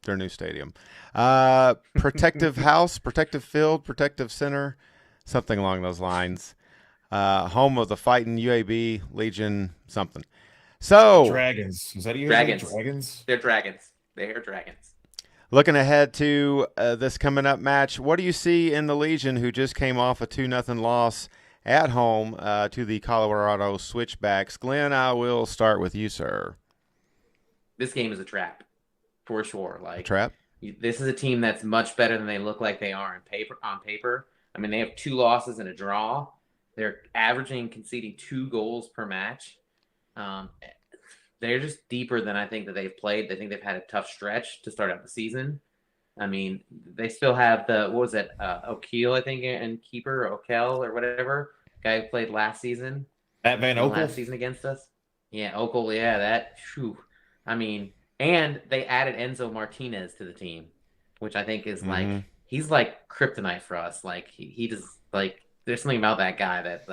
Speaker 2: their new stadium. Protective house, protective field, protective center, something along those lines. Home of the fighting UAB Legion something. So
Speaker 4: Dragons. Is that you?
Speaker 3: Dragons.
Speaker 4: Dragons?
Speaker 3: They're dragons. They are dragons.
Speaker 2: Looking ahead to this coming up match, what do you see in the Legion, who just came off a 2-0 loss at home to the Colorado Switchbacks? Glenn, I will start with you, sir.
Speaker 3: This game is a trap, for sure.
Speaker 2: Trap?
Speaker 3: This is a team that's much better than they look like they are on paper. I mean, they have 2 losses and a draw. They're averaging conceding 2 goals per match. They're just deeper than I think that they've played. I think they've had a tough stretch to start out the season. I mean, they still have O'Keel, I think, and keeper O'Kel or whatever guy who played last season.
Speaker 4: At Van Okel?
Speaker 3: Last season against us. Yeah, Okel. Yeah, that. Whew. I mean, and they added Enzo Martinez to the team, which I think is he's like kryptonite for us. Like he just there's something about that guy that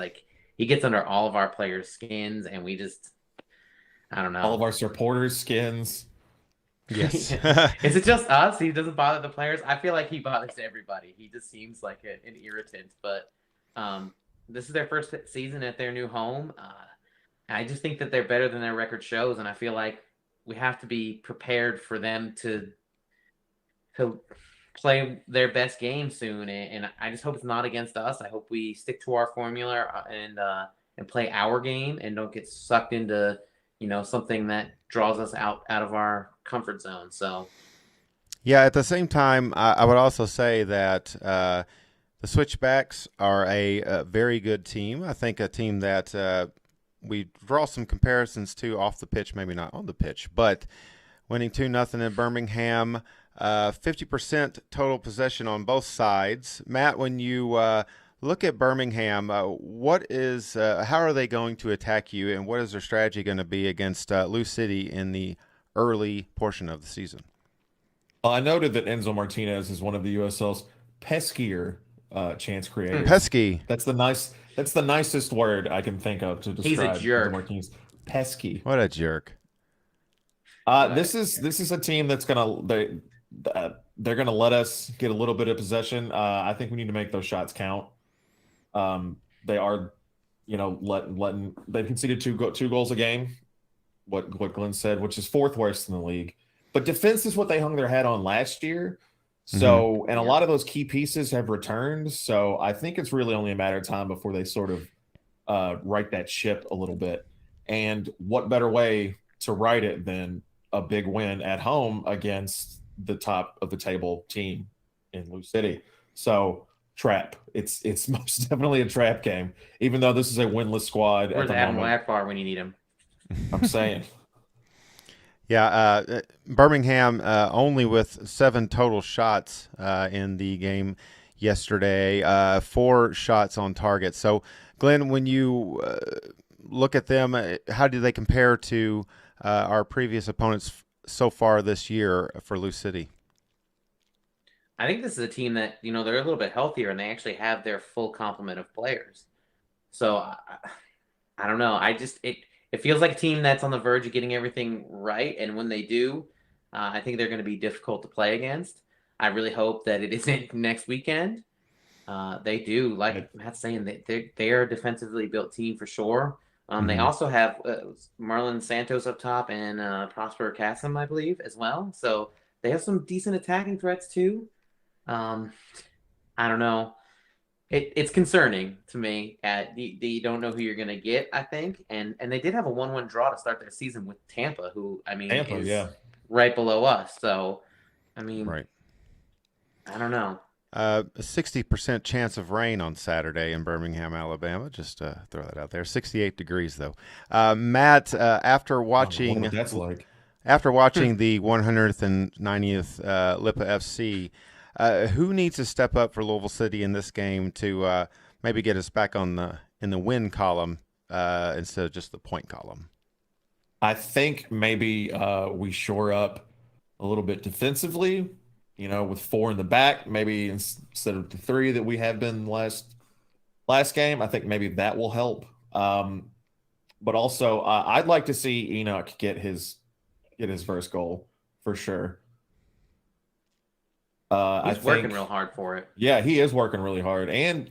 Speaker 3: he gets under all of our players' skins, and we just, I don't know.
Speaker 4: All of our supporters' skins.
Speaker 2: Yes.
Speaker 3: Is it just us? He doesn't bother the players? I feel like he bothers everybody. He just seems like an irritant. But this is their first season at their new home. I just think that they're better than their record shows, and I feel like we have to be prepared for them to play their best game soon, and I just hope it's not against us. I hope we stick to our formula and and play our game and don't get sucked into, something that draws us out of our comfort zone. So,
Speaker 2: Yeah, at the same time, I would also say that the Switchbacks are a very good team. I think a team that we draw some comparisons to off the pitch, maybe not on the pitch, but winning 2-0 in Birmingham, 50% total possession on both sides. Matt, when you look at Birmingham, how are they going to attack you, and what is their strategy going to be against LouCity in the early portion of the season?
Speaker 4: Well, I noted that Enzo Martinez is one of the USL's peskier chance creators.
Speaker 2: Pesky.
Speaker 4: That's the nicest word I can think of to describe
Speaker 3: He's a jerk.
Speaker 4: Enzo Martinez. Pesky.
Speaker 2: What a jerk.
Speaker 4: This is a team that's they're gonna let us get a little bit of possession. I think we need to make those shots count. They are, letting they've conceded two goals a game. What Glenn said, which is fourth worst in the league. But defense is what they hung their hat on last year. So, and a lot of those key pieces have returned. So I think it's really only a matter of time before they sort of right that ship a little bit. And what better way to right it than a big win at home against the top of the table team in LouCity? So trap. It's most definitely a trap game, even though this is a winless squad.
Speaker 3: Where's
Speaker 4: at the
Speaker 3: Adam
Speaker 4: moment.
Speaker 3: Lackbar when you need him?
Speaker 4: I'm saying.
Speaker 2: Yeah, Birmingham only with 7 total shots in the game yesterday, 4 shots on target. So, Glenn, when you look at them, how do they compare to our previous opponents so far this year for LouCity?
Speaker 3: I think this is a team that, they're a little bit healthier and they actually have their full complement of players. So, I don't know. It feels like a team that's on the verge of getting everything right. And when they do, I think they're going to be difficult to play against. I really hope that it isn't next weekend. They do, like Matt's saying, they are a defensively built team for sure. They also have Marlon Santos up top and Prosper Kassem, I believe, as well. So they have some decent attacking threats too. I don't know. It's concerning to me. You don't know who you're going to get, I think. And they did have a 1-1 draw to start their season with Tampa, who, is right below us. So,
Speaker 2: right.
Speaker 3: I don't know.
Speaker 2: A 60% chance of rain on Saturday in Birmingham, Alabama. Just throw that out there. 68 degrees, though. Matt, after watching
Speaker 4: what that's like.
Speaker 2: After watching the 190th LIPAFC, who needs to step up for Louisville City in this game to maybe get us back in the win column instead of just the point column?
Speaker 4: I think maybe we shore up a little bit defensively, with 4 in the back, maybe instead of the 3 that we have been last game. I think maybe that will help. But also, I'd like to see Enoch get his first goal for sure.
Speaker 3: He's working real hard for it.
Speaker 4: Yeah, he is working really hard, and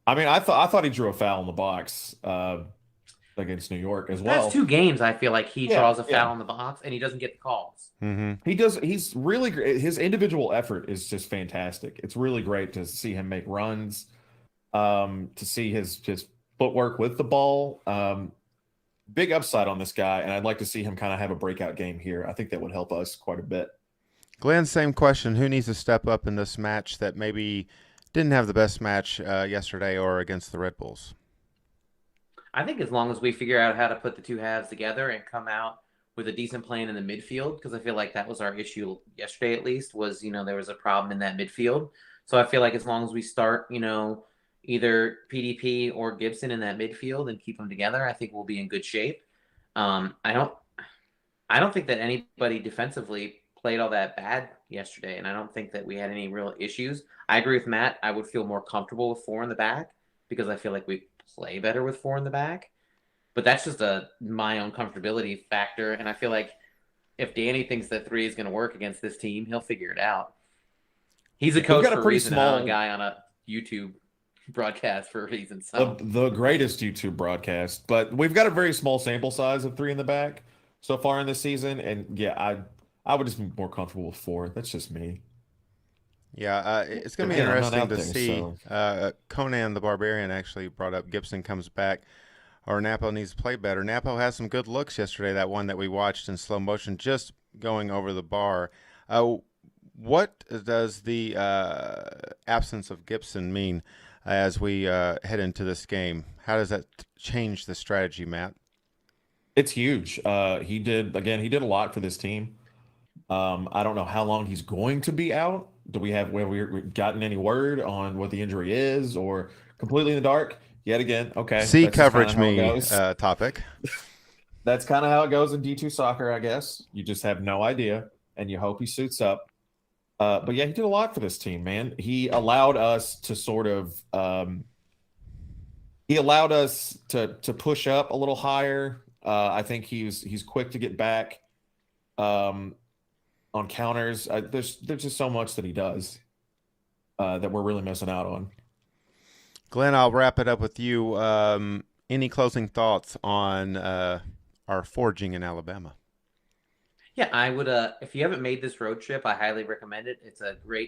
Speaker 4: I thought he drew a foul in the box against New York as well.
Speaker 3: That's 2 games. I feel like he draws a foul in the box and he doesn't get the calls.
Speaker 2: Mm-hmm.
Speaker 4: He does. He's really great. His individual effort is just fantastic. It's really great to see him make runs, to see his footwork with the ball. Big upside on this guy, and I'd like to see him kind of have a breakout game here. I think that would help us quite a bit.
Speaker 2: Glenn, same question. Who needs to step up in this match that maybe didn't have the best match yesterday or against the Red Bulls?
Speaker 3: I think as long as we figure out how to put the 2 halves together and come out with a decent plan in the midfield, because I feel like that was our issue yesterday at least, was, there was a problem in that midfield. So I feel like as long as we start, either PDP or Gibson in that midfield and keep them together, I think we'll be in good shape. I don't think that anybody defensively played all that bad yesterday, and I don't think that we had any real issues. I agree with Matt. I would feel more comfortable with 4 in the back because I feel like we play better with 4 in the back. But that's just my own comfortability factor, and I feel like if Danny thinks that 3 is going to work against this team, he'll figure it out. He's a coach for a reason, not a guy on a YouTube broadcast for a reason. So
Speaker 4: the greatest YouTube broadcast, but we've got a very small sample size of 3 in the back so far in this season, and yeah, I would just be more comfortable with 4. That's just me.
Speaker 2: Yeah, it's going to be interesting to see. Conan the Barbarian actually brought up Gibson comes back or Napo needs to play better. Napo has some good looks yesterday, that one that we watched in slow motion, just going over the bar. What does the absence of Gibson mean as we head into this game? How does that change the strategy, Matt?
Speaker 4: It's huge. He did a lot for this team. I don't know how long he's going to be out. Do we have gotten any word on what the injury is, or completely in the dark yet again? Okay,
Speaker 2: See
Speaker 4: that's just kinda
Speaker 2: coverage
Speaker 4: how it
Speaker 2: me
Speaker 4: goes.
Speaker 2: topic.
Speaker 4: That's kind of how it goes in D2 soccer, I guess. You just have no idea, and you hope he suits up. But yeah, he did a lot for this team, man. He allowed us to sort of to push up a little higher. I think he's quick to get back on counters. There's just so much that he does that we're really missing out on.
Speaker 2: Glenn, I'll wrap it up with you. Any closing thoughts on our forging in Alabama?
Speaker 3: Yeah, I would. If you haven't made this road trip, I highly recommend it.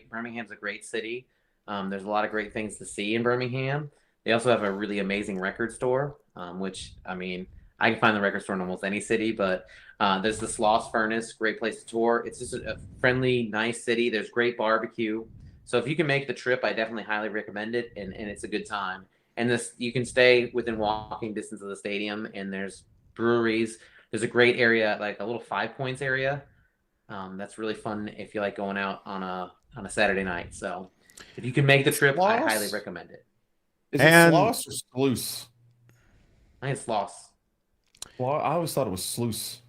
Speaker 3: Birmingham's a great city. There's a lot of great things to see in Birmingham. They also have a really amazing record store, which, I mean, I can find the record store in almost any city, but there's the Sloss Furnace, great place to tour. It's just a friendly, nice city. There's great barbecue. So if you can make the trip, I definitely highly recommend it, and it's a good time. And you can stay within walking distance of the stadium, and there's breweries. There's a great area, like a little 5 Points area. That's really fun if you like going out on a Saturday night. So if you can make the trip, I highly recommend it.
Speaker 4: Is it Sloss or Sluice?
Speaker 3: I think it's Sloss.
Speaker 4: Well, I always thought it was Sluice.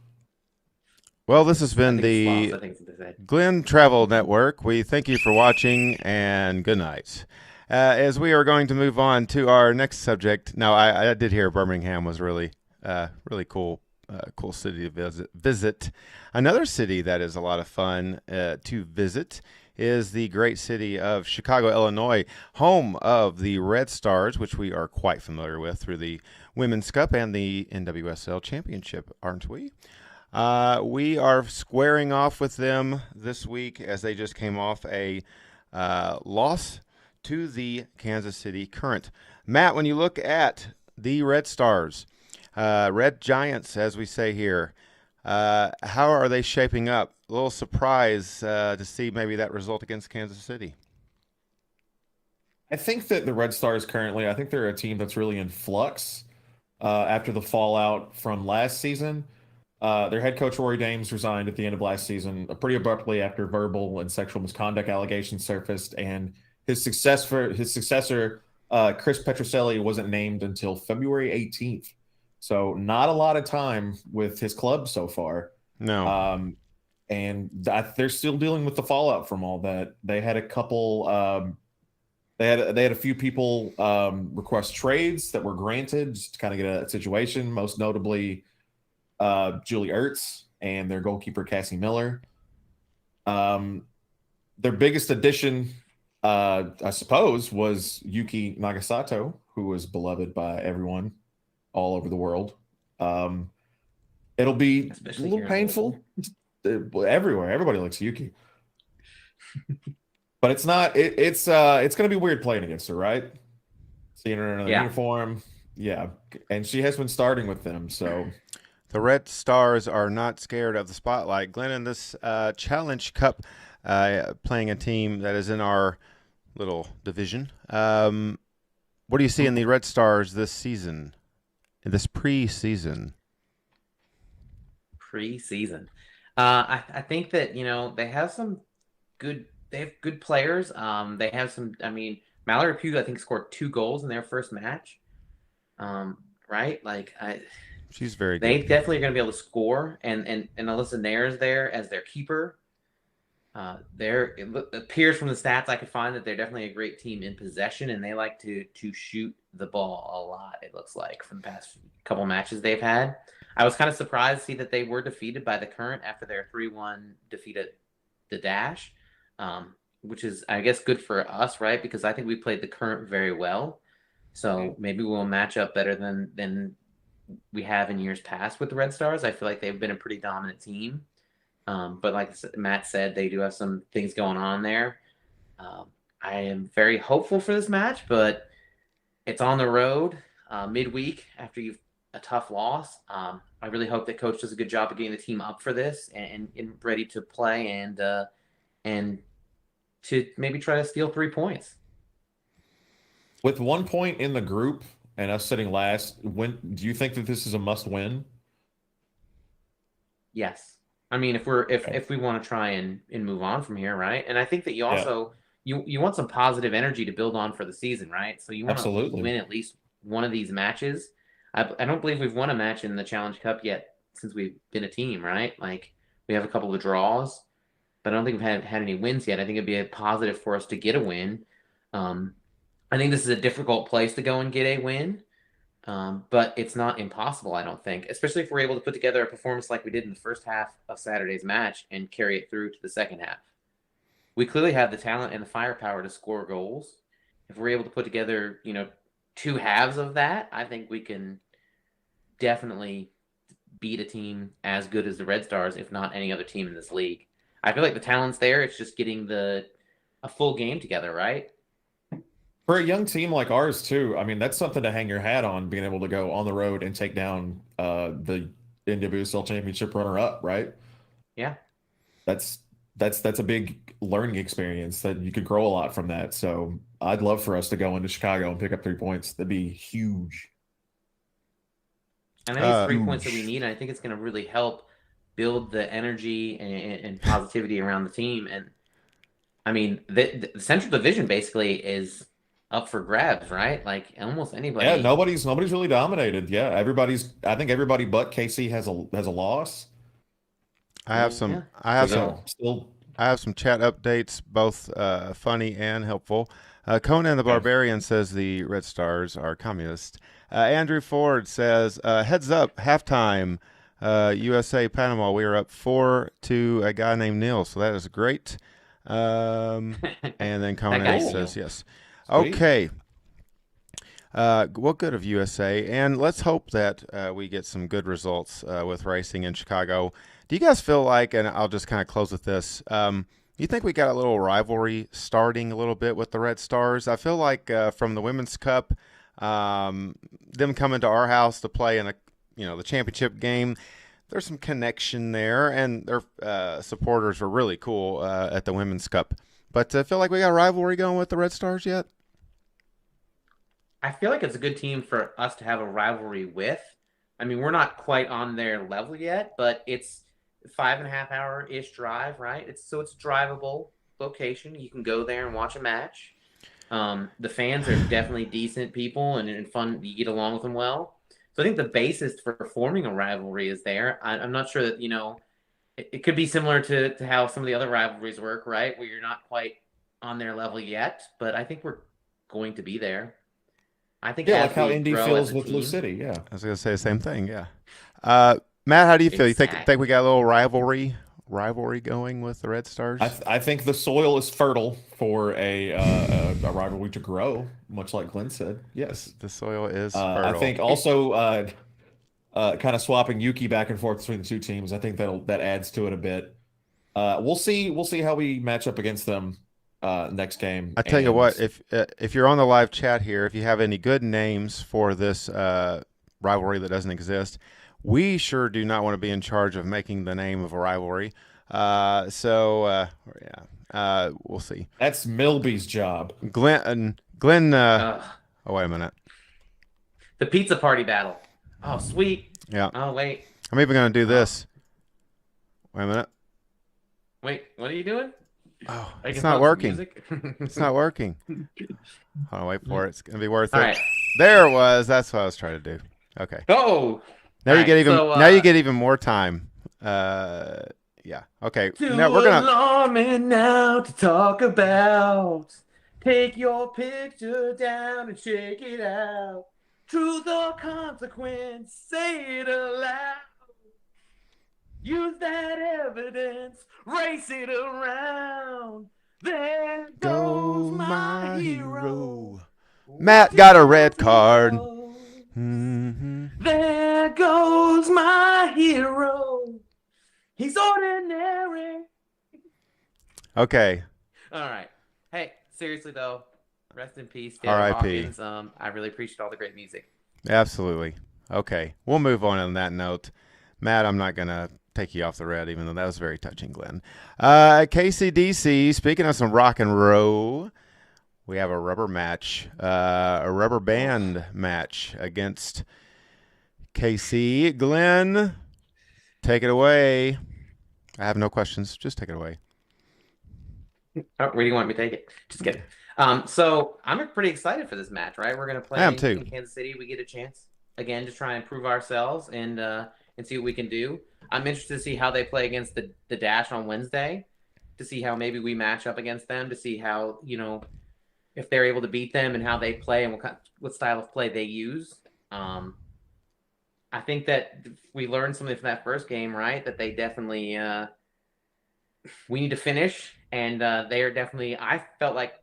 Speaker 2: Well, this has been the Glenn Travel Network. We thank you for watching, and good night. As we are going to move on to our next subject. Now, I did hear Birmingham was really cool. Cool city to visit. Another city that is a lot of fun to visit is the great city of Chicago, Illinois, home of the Red Stars, which we are quite familiar with through the Women's Cup and the NWSL Championship, aren't we? We are squaring off with them this week as they just came off a loss to the Kansas City Current. Matt, when you look at the Red Stars, Red Giants, as we say here, how are they shaping up? A little surprise to see maybe that result against Kansas City.
Speaker 4: I think that the Red Stars currently, I think they're a team that's really in flux after the fallout from last season. Their head coach, Rory Dames, resigned at the end of last season pretty abruptly after verbal and sexual misconduct allegations surfaced, and his successor, Chris Petroselli, wasn't named until February 18th. So not a lot of time with his club so far.
Speaker 2: No.
Speaker 4: And they're still dealing with the fallout from all that. They had a couple they had a few people request trades that were granted just to kind of get a situation, most notably Julie Ertz and their goalkeeper Cassie Miller. Their biggest addition, I suppose, was Yuki Nagasato, who was beloved by everyone all over the world. It'll be especially a little painful everywhere. Everybody likes Yuki, but it's not. It's going to be weird playing against her, right? Seeing her in a uniform, yeah. And she has been starting with them, so
Speaker 2: the Red Stars are not scared of the spotlight. Glenn, in this Challenge Cup, playing a team that is in our little division. What do you see in the Red Stars this season? In this preseason?
Speaker 3: I think that, they have some good players. They have some, Mallory Pugh, I think, scored 2 goals in their first match. Right?
Speaker 2: She's very good.
Speaker 3: They definitely are going to be able to score, and Alyssa Nair's there as their keeper. It appears from the stats I could find that they're definitely a great team in possession, and they like to shoot the ball a lot, it looks like, from the past couple matches they've had. I was kind of surprised to see that they were defeated by the Current after their 3-1 defeat at the Dash, which is, I guess, good for us, right? Because I think we played the Current very well. So maybe we'll match up better than we have in years past with the Red Stars. I feel like they've been a pretty dominant team. But like Matt said, they do have some things going on there. I am very hopeful for this match, but it's on the road midweek after you've a tough loss. I really hope that coach does a good job of getting the team up for this and ready to play and to maybe try to steal 3 points.
Speaker 4: With 1 point in the group and us sitting last, do you think that this is a must win?
Speaker 3: Yes. I mean, if we want to try and move on from here, right? And I think that you also you want some positive energy to build on for the season, right? So you want to win at least one of these matches. I don't believe we've won a match in the Challenge Cup yet since we've been a team, right? Like we have a couple of draws, but I don't think we've had any wins yet. I think it'd be a positive for us to get a win. I think this is a difficult place to go and get a win. But it's not impossible, I don't think, especially if we're able to put together a performance like we did in the first half of Saturday's match and carry it through to the second half. We clearly have the talent and the firepower to score goals. If we're able to put together, 2 halves of that, I think we can definitely beat a team as good as the Red Stars, if not any other team in this league. I feel like the talent's there. It's just getting a full game together, right?
Speaker 4: For a young team like ours, too, I mean, that's something to hang your hat on, being able to go on the road and take down the NWSL Championship runner-up, right?
Speaker 3: Yeah.
Speaker 4: That's a big learning experience that you could grow a lot from that. So I'd love for us to go into Chicago and pick up 3 points. That'd be huge.
Speaker 3: And I think it's 3 points that we need, and I think it's going to really help build the energy and positivity around the team. And, I mean, the Central Division basically is up for grabs, right? Like almost anybody.
Speaker 4: Yeah, nobody's really dominated. Yeah, I think everybody but KC has a loss.
Speaker 2: I have some chat updates, both funny and helpful. Conan the Barbarian says the Red Stars are communist. Andrew Ford says, heads up, halftime, USA Panama. We are up 4-2 a guy named Neil, so that is great. And then Conan says yes.
Speaker 4: Sweet.
Speaker 2: Okay. Well, good of USA, and let's hope that we get some good results with racing in Chicago. Do you guys feel like, and I'll just kind of close with this, you think we got a little rivalry starting a little bit with the Red Stars? I feel like from the Women's Cup, them coming to our house to play in the championship game, there's some connection there, and their supporters were really cool at the Women's Cup. But I feel like we got a rivalry going with the Red Stars yet?
Speaker 3: I feel like it's a good team for us to have a rivalry with. I mean, we're not quite on their level yet, but it's 5.5 hour-ish drive, right? It's a drivable location. You can go there and watch a match. The fans are definitely decent people and fun. You get along with them well. So I think the basis for forming a rivalry is there. I'm not sure that, it could be similar to how some of the other rivalries work, right? Where you're not quite on their level yet, but I think we're going to be there. I think
Speaker 4: like how Indy feels with LouCity. Yeah,
Speaker 2: I was going to say the same thing. Yeah, Matt, how do you feel?
Speaker 3: Exactly.
Speaker 2: You think we got a little rivalry going with the Red Stars?
Speaker 4: I think the soil is fertile for a rivalry to grow, much like Glenn said. Yes,
Speaker 2: the soil is fertile.
Speaker 4: I think also kind of swapping Yuki back and forth between the two teams. I think that adds to it a bit. We'll see how we match up against them next game.
Speaker 2: I tell you what, if you're on the live chat here, if you have any good names for this rivalry that doesn't exist, we sure do not want to be in charge of making the name of a rivalry. We'll see.
Speaker 4: That's Milby's job.
Speaker 2: Glenn. Oh, wait a minute.
Speaker 3: The pizza party battle. Oh, sweet.
Speaker 2: Yeah.
Speaker 3: Oh, wait.
Speaker 2: I'm even going to do this. Wait a minute.
Speaker 3: Wait, what are you doing?
Speaker 2: Oh, it's not working. It's not working. Hold on, wait for it. It's going to be worth it.
Speaker 3: Right.
Speaker 2: There it was. That's what I was trying to do. Okay.
Speaker 3: Oh.
Speaker 2: Now you get even more time. Yeah. Okay. Now we're gonna
Speaker 3: now to talk about. Take your picture down and shake it out. Truth or consequence, say it aloud. Use that evidence, race it around. There goes my hero.
Speaker 2: Matt got a red card. Mm-hmm.
Speaker 3: There goes my hero. He's ordinary.
Speaker 2: Okay.
Speaker 3: All right. Hey, seriously though, rest in peace, David
Speaker 2: R.I.P.
Speaker 3: Hawkins. I really appreciate all the great music.
Speaker 2: Absolutely. Okay, we'll move on that note. Matt, I'm not going to take you off the red, even though that was very touching, Glenn. KCDC, speaking of some rock and roll, we have a rubber match, a rubber band match against KC. Glenn, take it away. I have no questions. Just take it away.
Speaker 3: Oh, where do you want me to take it? Just kidding. So I'm pretty excited for this match, right? We're going to play
Speaker 2: I am too.
Speaker 3: in Kansas City. We get a chance, again, to try and prove ourselves and see what we can do. I'm interested to see how they play against the Dash on Wednesday, to see how maybe we match up against them, to see how, if they're able to beat them and how they play and what style of play they use. I think that we learned something from that first game, right? That they definitely we need to finish, and they are definitely. I felt like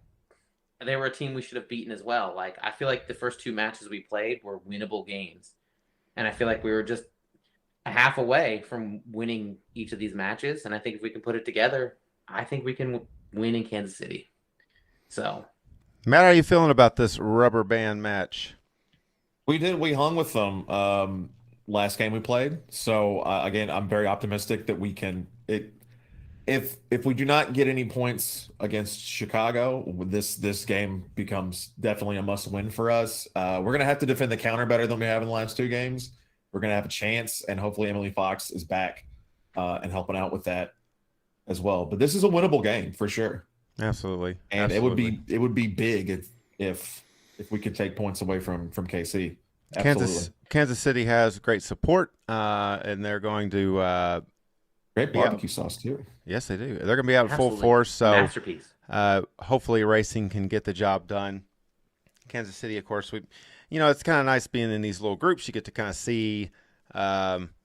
Speaker 3: they were a team we should have beaten as well. Like, I feel like the first two matches we played were winnable games, and I feel like we were just a half away from winning each of these matches. And I think if we can put it together, I think we can win in Kansas City. So,
Speaker 2: Matt, how are you feeling about this rubber band match?
Speaker 4: We hung with them last game we played. So again, I'm very optimistic that we can. If we do not get any points against Chicago, this game becomes definitely a must win for us. We're gonna have to defend the counter better than we have in the last two games. We're gonna have a chance, and hopefully Emily Fox is back and helping out with that as well. But this is a winnable game for sure.
Speaker 2: Absolutely,
Speaker 4: and
Speaker 2: absolutely.
Speaker 4: it would be big if we could take points away from KC. Absolutely.
Speaker 2: Kansas City has great support, and they're going to
Speaker 4: great barbecue sauce too.
Speaker 2: Yes, they do. They're going to be out in full force. So
Speaker 3: masterpiece.
Speaker 2: Hopefully, racing can get the job done. Kansas City, of course, it's kind of nice being in these little groups. You get to kind of see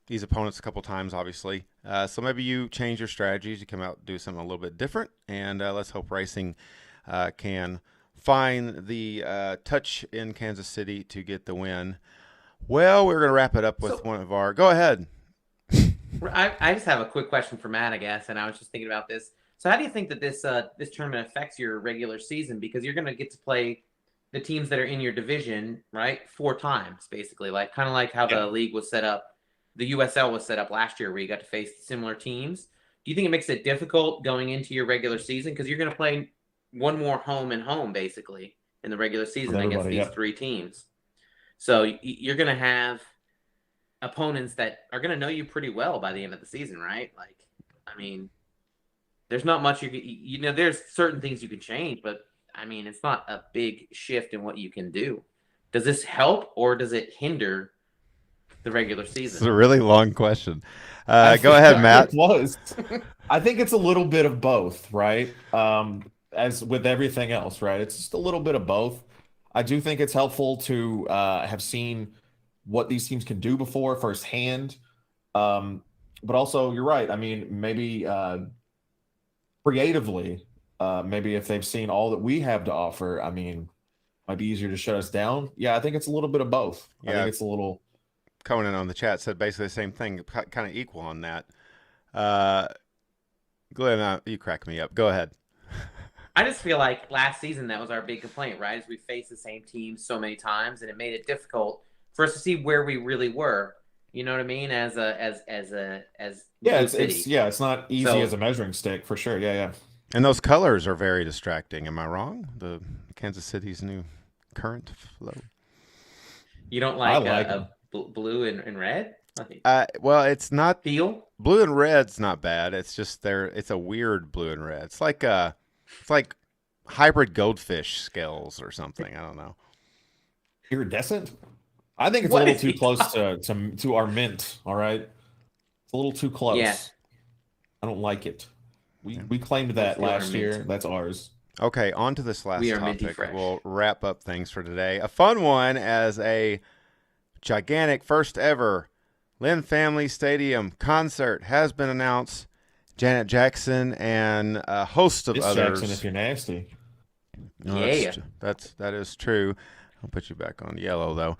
Speaker 2: these opponents a couple times, obviously. So maybe you change your strategies. You come out and do something a little bit different, and let's hope racing can find the touch in Kansas City to get the win. Well, we're going to wrap it up with one of our – go ahead.
Speaker 3: I just have a quick question for Matt, I guess, and I was just thinking about this. So how do you think that this tournament affects your regular season? Because you're going to get to play the teams that are in your division, right, 4 times, basically, kind of like how the league was set up. The USL was set up last year where you got to face similar teams. Do you think it makes it difficult going into your regular season? Because you're going to play one more home and home, basically, in the regular season against these 3 teams. So you're going to have opponents that are going to know you pretty well by the end of the season, right? There's not much there's certain things you can change, but it's not a big shift in what you can do. Does this help or does it hinder the regular season?
Speaker 2: It's a really long question. Go ahead, Matt.
Speaker 4: It was. I think it's a little bit of both, right? As with everything else, right? It's just a little bit of both. I do think it's helpful to have seen what these teams can do before firsthand. But also, you're right. Maybe creatively, maybe if they've seen all that we have to offer, might be easier to shut us down. Yeah, I think it's a little bit of both.
Speaker 2: Yeah.
Speaker 4: I think it's a little.
Speaker 2: Conan on the chat said basically the same thing, kind of equal on that. Glenn, you crack me up. Go ahead.
Speaker 3: I just feel like last season that was our big complaint, right? Is we faced the same team so many times, and it made it difficult for us to see where we really were. You know what I mean? As
Speaker 4: it's not easy as a measuring stick for sure. Yeah.
Speaker 2: And those colors are very distracting. Am I wrong? The Kansas City's new current flow.
Speaker 3: You don't like blue and red?
Speaker 2: Well, it's not
Speaker 3: teal.
Speaker 2: Blue and red's not bad. It's just it's a weird blue and red. It's like hybrid goldfish scales or something. I don't know.
Speaker 4: Iridescent? I think it's a little too close to our mint. All right, it's a little too close.
Speaker 3: Yeah.
Speaker 4: I don't like it. We claimed that last year. That's ours.
Speaker 2: Okay, on to this last topic.
Speaker 3: Fresh.
Speaker 2: We'll wrap up things for today. A fun one as a gigantic first ever Lynn Family Stadium concert has been announced. Janet Jackson and a host of
Speaker 4: Miss
Speaker 2: others.
Speaker 4: Jackson, if you're nasty.
Speaker 2: No, that is true. I'll put you back on yellow though.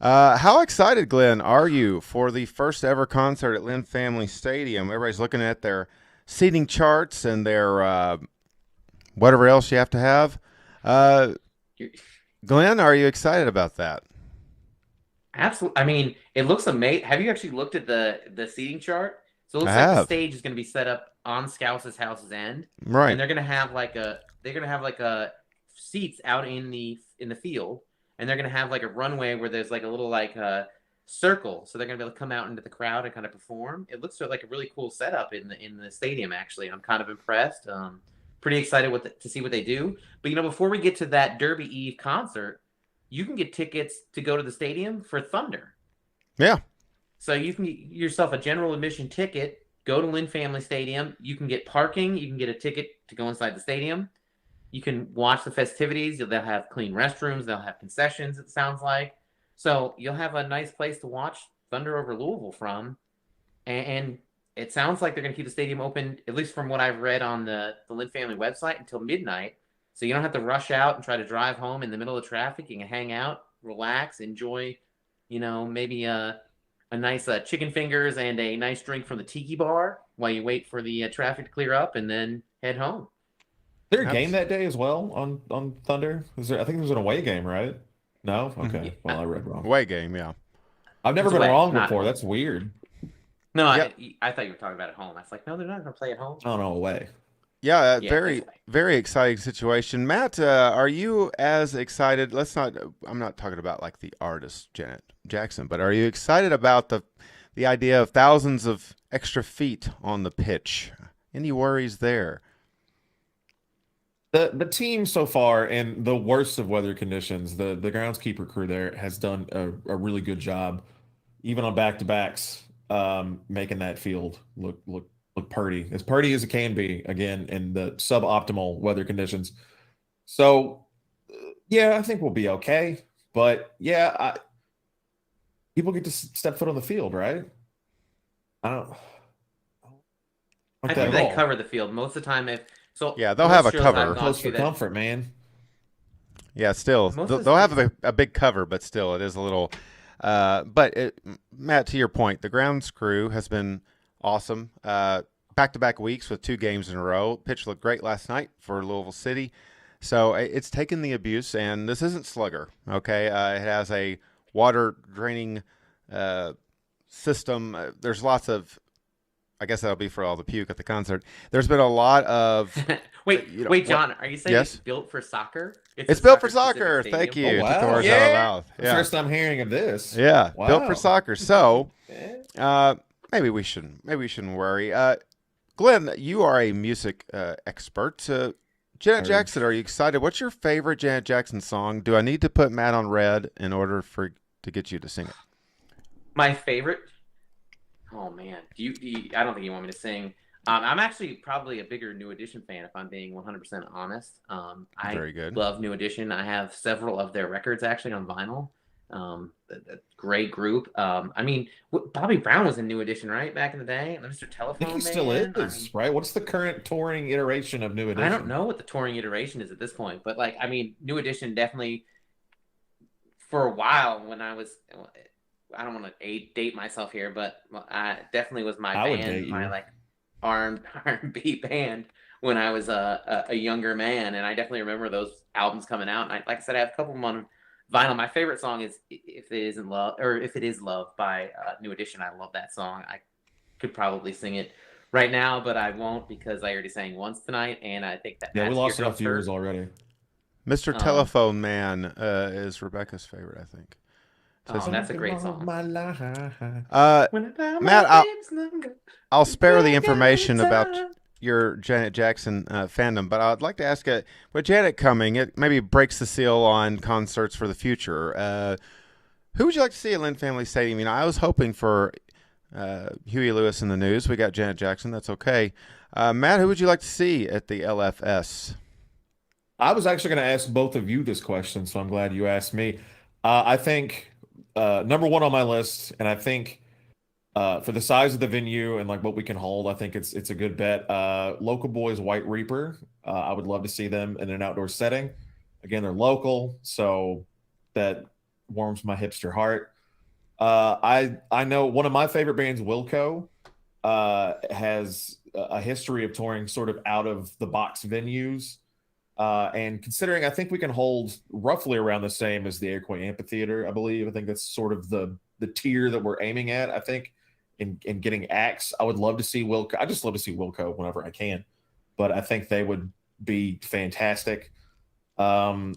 Speaker 2: How excited, Glenn, are you for the first ever concert at Lynn Family Stadium? Everybody's looking at their seating charts and their whatever else you have to have. Glenn, are you excited about that?
Speaker 3: Absolutely. I mean, it looks amazing. Have you actually looked at the seating chart? So it
Speaker 2: I
Speaker 3: looks like the
Speaker 2: have.
Speaker 3: stage is going to be set up on Scouse's house's end, and
Speaker 2: Right.
Speaker 3: they're gonna have like a seats out in the field, and they're gonna have like a runway where there's like a little like circle, so they're gonna be able to come out into the crowd and kind of perform. It looks like a really cool setup in the stadium. Actually, I'm kind of impressed. Pretty excited to see what they do. But before we get to that Derby Eve concert, you can get tickets to go to the stadium for Thunder.
Speaker 2: Yeah.
Speaker 3: So you can get yourself a general admission ticket, go to Lynn Family Stadium. You can get parking. You can get a ticket to go inside the stadium. You can watch the festivities. They'll have clean restrooms. They'll have concessions, it sounds like. So you'll have a nice place to watch Thunder over Louisville from. And it sounds like they're going to keep the stadium open, at least from what I've read on the Lynn Family website, until midnight. So you don't have to rush out and try to drive home in the middle of traffic. You can hang out, relax, enjoy, maybe a nice chicken fingers and a nice drink from the tiki bar while you wait for the traffic to clear up, and then head home.
Speaker 4: Is there a game that day as well on Thunder? I think there's an away game, right? No? Okay. Well, I read wrong.
Speaker 2: Away game, yeah.
Speaker 4: I've never
Speaker 3: It's
Speaker 4: been
Speaker 3: away,
Speaker 4: wrong
Speaker 3: not
Speaker 4: before.
Speaker 3: home.
Speaker 4: That's weird.
Speaker 3: No,
Speaker 2: Yep.
Speaker 3: I thought you were talking about at home. I was like, no, they're not going to play at home.
Speaker 4: Oh, no, away.
Speaker 2: Yeah,
Speaker 3: Yeah,
Speaker 2: very,
Speaker 3: that's right.
Speaker 2: very exciting situation. Matt, are you as excited? I'm not talking about like the artist, Janet Jackson, but are you excited about the idea of thousands of extra feet on the pitch? Any worries there?
Speaker 4: The team so far, in the worst of weather conditions, the groundskeeper crew there has done a really good job, even on back-to-backs, making that field look purty as it can be, again, in the suboptimal weather conditions. So, yeah, I think we'll be okay. But, yeah, people get to step foot on the field, right? I don't
Speaker 3: I
Speaker 4: like
Speaker 3: think
Speaker 4: that
Speaker 3: they
Speaker 4: at all.
Speaker 3: cover the field most of the time.
Speaker 2: Yeah, they'll
Speaker 3: most
Speaker 2: have a
Speaker 3: shows
Speaker 2: cover.
Speaker 3: I've gone
Speaker 4: Close
Speaker 3: to
Speaker 4: for comfort, man.
Speaker 2: Yeah, still,
Speaker 3: Most of the
Speaker 2: they'll have
Speaker 3: season-
Speaker 2: a big cover, but still, it is a little. Matt, to your point, the grounds crew has been awesome. Back-to-back weeks with 2 games in a row. Pitch looked great last night for Louisville City. So it's taken the abuse, and this isn't Slugger, okay? It has a water draining system. There's lots of, I guess that'll be for all the puke at the concert. There's been a lot of.
Speaker 3: Wait, John, are you saying
Speaker 2: Yes?
Speaker 3: it's built for soccer?
Speaker 2: It's
Speaker 3: a
Speaker 2: built for
Speaker 3: soccer-specific
Speaker 2: soccer.
Speaker 3: stadium?
Speaker 2: Thank you.
Speaker 4: Oh,
Speaker 2: Took the
Speaker 4: wow.
Speaker 2: words out of my
Speaker 3: Yeah.
Speaker 2: mouth. Yeah.
Speaker 4: First I'm hearing of this.
Speaker 2: Yeah, built
Speaker 4: Wow.
Speaker 2: for soccer. So
Speaker 3: Yeah.
Speaker 2: maybe we shouldn't worry. Glenn, you are a music expert. Janet Jackson, are you excited? What's your favorite Janet Jackson song? Do I need to put Matt on red in order to get you to sing it?
Speaker 3: My favorite? Oh, man. I don't think you want me to sing. I'm actually probably a bigger New Edition fan, if I'm being 100% honest.
Speaker 2: Very good.
Speaker 3: Love New Edition. I have several of their records actually on vinyl. A great group. Bobby Brown was in New Edition, right, back in the day? Mr.
Speaker 4: I
Speaker 3: Telephone
Speaker 4: think he
Speaker 3: Man.
Speaker 4: still is, right? What's the current touring iteration of New Edition?
Speaker 3: I don't know what the touring iteration is at this point, but New Edition definitely, for a while when I was, I don't want to date myself here, but I definitely was my
Speaker 4: I would
Speaker 3: band,
Speaker 4: date
Speaker 3: my
Speaker 4: you.
Speaker 3: R&B band when I was a younger man, and I definitely remember those albums coming out. And like I said, I have a couple of them on vinyl. My favorite song is "If It Isn't Love" or "If It Is Love" by New Edition. I love that song. I could probably sing it right now, but I won't because I already sang once tonight, and I think that
Speaker 4: Yeah, we
Speaker 3: Matt's
Speaker 4: lost
Speaker 3: eardrums
Speaker 4: enough viewers
Speaker 3: hurt.
Speaker 4: already.
Speaker 2: Mr. Telephone Man is Rebecca's favorite, I think.
Speaker 3: Oh, that's a great song.
Speaker 4: My life.
Speaker 3: When I buy
Speaker 2: Matt,
Speaker 3: my baby's longer,
Speaker 2: I'll spare the
Speaker 3: I got
Speaker 2: information about
Speaker 3: time.
Speaker 2: your Janet Jackson fandom, but I'd like to ask you, with Janet coming, it maybe breaks the seal on concerts for the future. Who would you like to see at Lynn Family Stadium? I was hoping for Huey Lewis in the News. We got Janet Jackson. That's okay. Matt, who would you like to see at the LFS?
Speaker 4: I was actually going to ask both of you this question, so I'm glad you asked me. I think number one on my list, and I think for the size of the venue and what we can hold, I think it's a good bet. Local Boys White Reaper. I would love to see them in an outdoor setting. Again, they're local, so that warms my hipster heart. I know one of my favorite bands, Wilco, has a history of touring sort of out of the box venues. And considering I think we can hold roughly around the same as the Airquay Amphitheater, I believe. I think that's sort of the tier that we're aiming at. I think in getting acts, I would love to see Wilco. I just love to see Wilco whenever I can, but I think they would be fantastic. My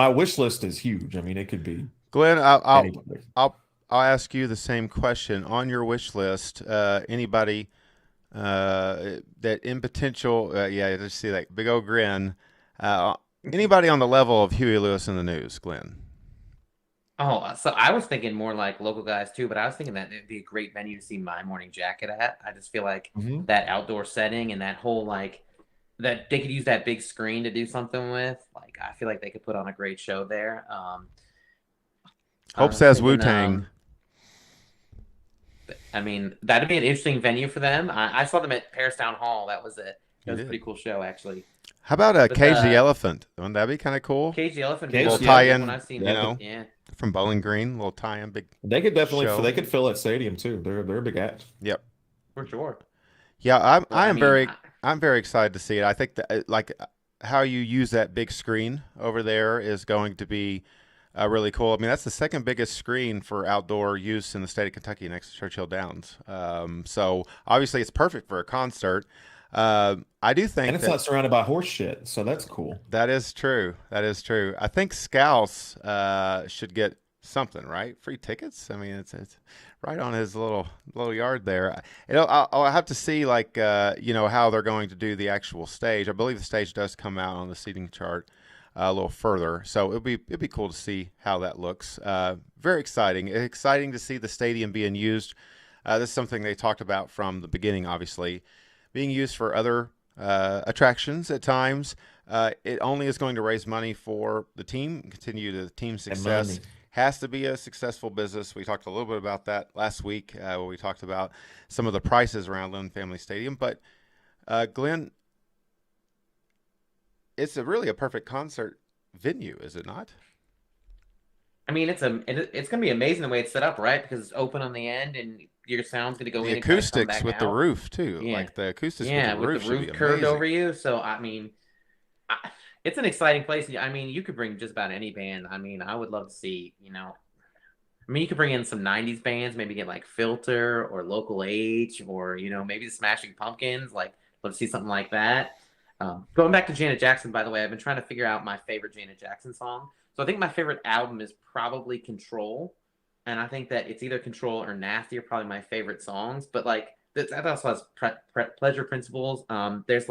Speaker 4: wish list is huge. I mean, it could be
Speaker 2: Glenn,
Speaker 4: anybody.
Speaker 2: I'll ask you the same question. On your wish list, anybody that in potential, yeah, just see that big old grin. Anybody on the level of Huey Lewis in the News, Glenn?
Speaker 3: Oh, so I was thinking more like local guys too, but I was thinking that it'd be a great venue to see My Morning Jacket at. I just feel like that outdoor setting and that whole that they could use that big screen to do something with. Like, I feel like they could put on a great show there.
Speaker 2: Hope says Wu-Tang.
Speaker 3: I mean, that'd be an interesting venue for them. I saw them at Paris Town Hall. That was a pretty cool show, actually.
Speaker 2: How about Cage the Elephant? Wouldn't that be kind of cool?
Speaker 3: Cage the Elephant.
Speaker 2: Little tie-in,
Speaker 3: when I've seen
Speaker 2: from Bowling Green, little tie-in, big.
Speaker 4: They could definitely
Speaker 2: show.
Speaker 4: They could fill that stadium too. They're a big act.
Speaker 2: Yep,
Speaker 3: for sure.
Speaker 2: Yeah, I'm very excited to see it. I think that how you use that big screen over there is going to be really cool. I mean, that's the second biggest screen for outdoor use in the state of Kentucky, next to Churchill Downs. So obviously, it's perfect for a concert. I do think,
Speaker 4: and it's not surrounded by horse shit, so that's cool.
Speaker 2: That is true. That is true. I think Scouse should get something, right? Free tickets. I mean, it's right on his little yard there. I'll have to see how they're going to do the actual stage. I believe the stage does come out on the seating chart a little further, so it'd be cool to see how that looks. Very exciting. Exciting to see the stadium being used. This is something they talked about from the beginning, obviously, being used for other attractions at times. It only is going to raise money for the team, continue the team's success. Has to be a successful business. We talked a little bit about that last week when we talked about some of the prices around Lynn Family Stadium. But Glenn, it's really a perfect concert venue, is it not?
Speaker 3: I mean, it's going to be amazing the way it's set up, right? Because it's open on the end, and your sound's going to go in.
Speaker 2: The acoustics with the roof too, like the acoustics with the roof
Speaker 3: curved over you. So I mean, it's an exciting place. I mean, you could bring just about any band. I mean, I would love to see. I mean, you could bring in some '90s bands, maybe get like Filter or Local H, or maybe the Smashing Pumpkins. Like, love to see something like that. Going back to Janet Jackson, by the way, I've been trying to figure out my favorite Janet Jackson song. So I think my favorite album is probably Control. And I think that it's either Control or Nasty are probably my favorite songs. But that also has Pleasure Principles. There's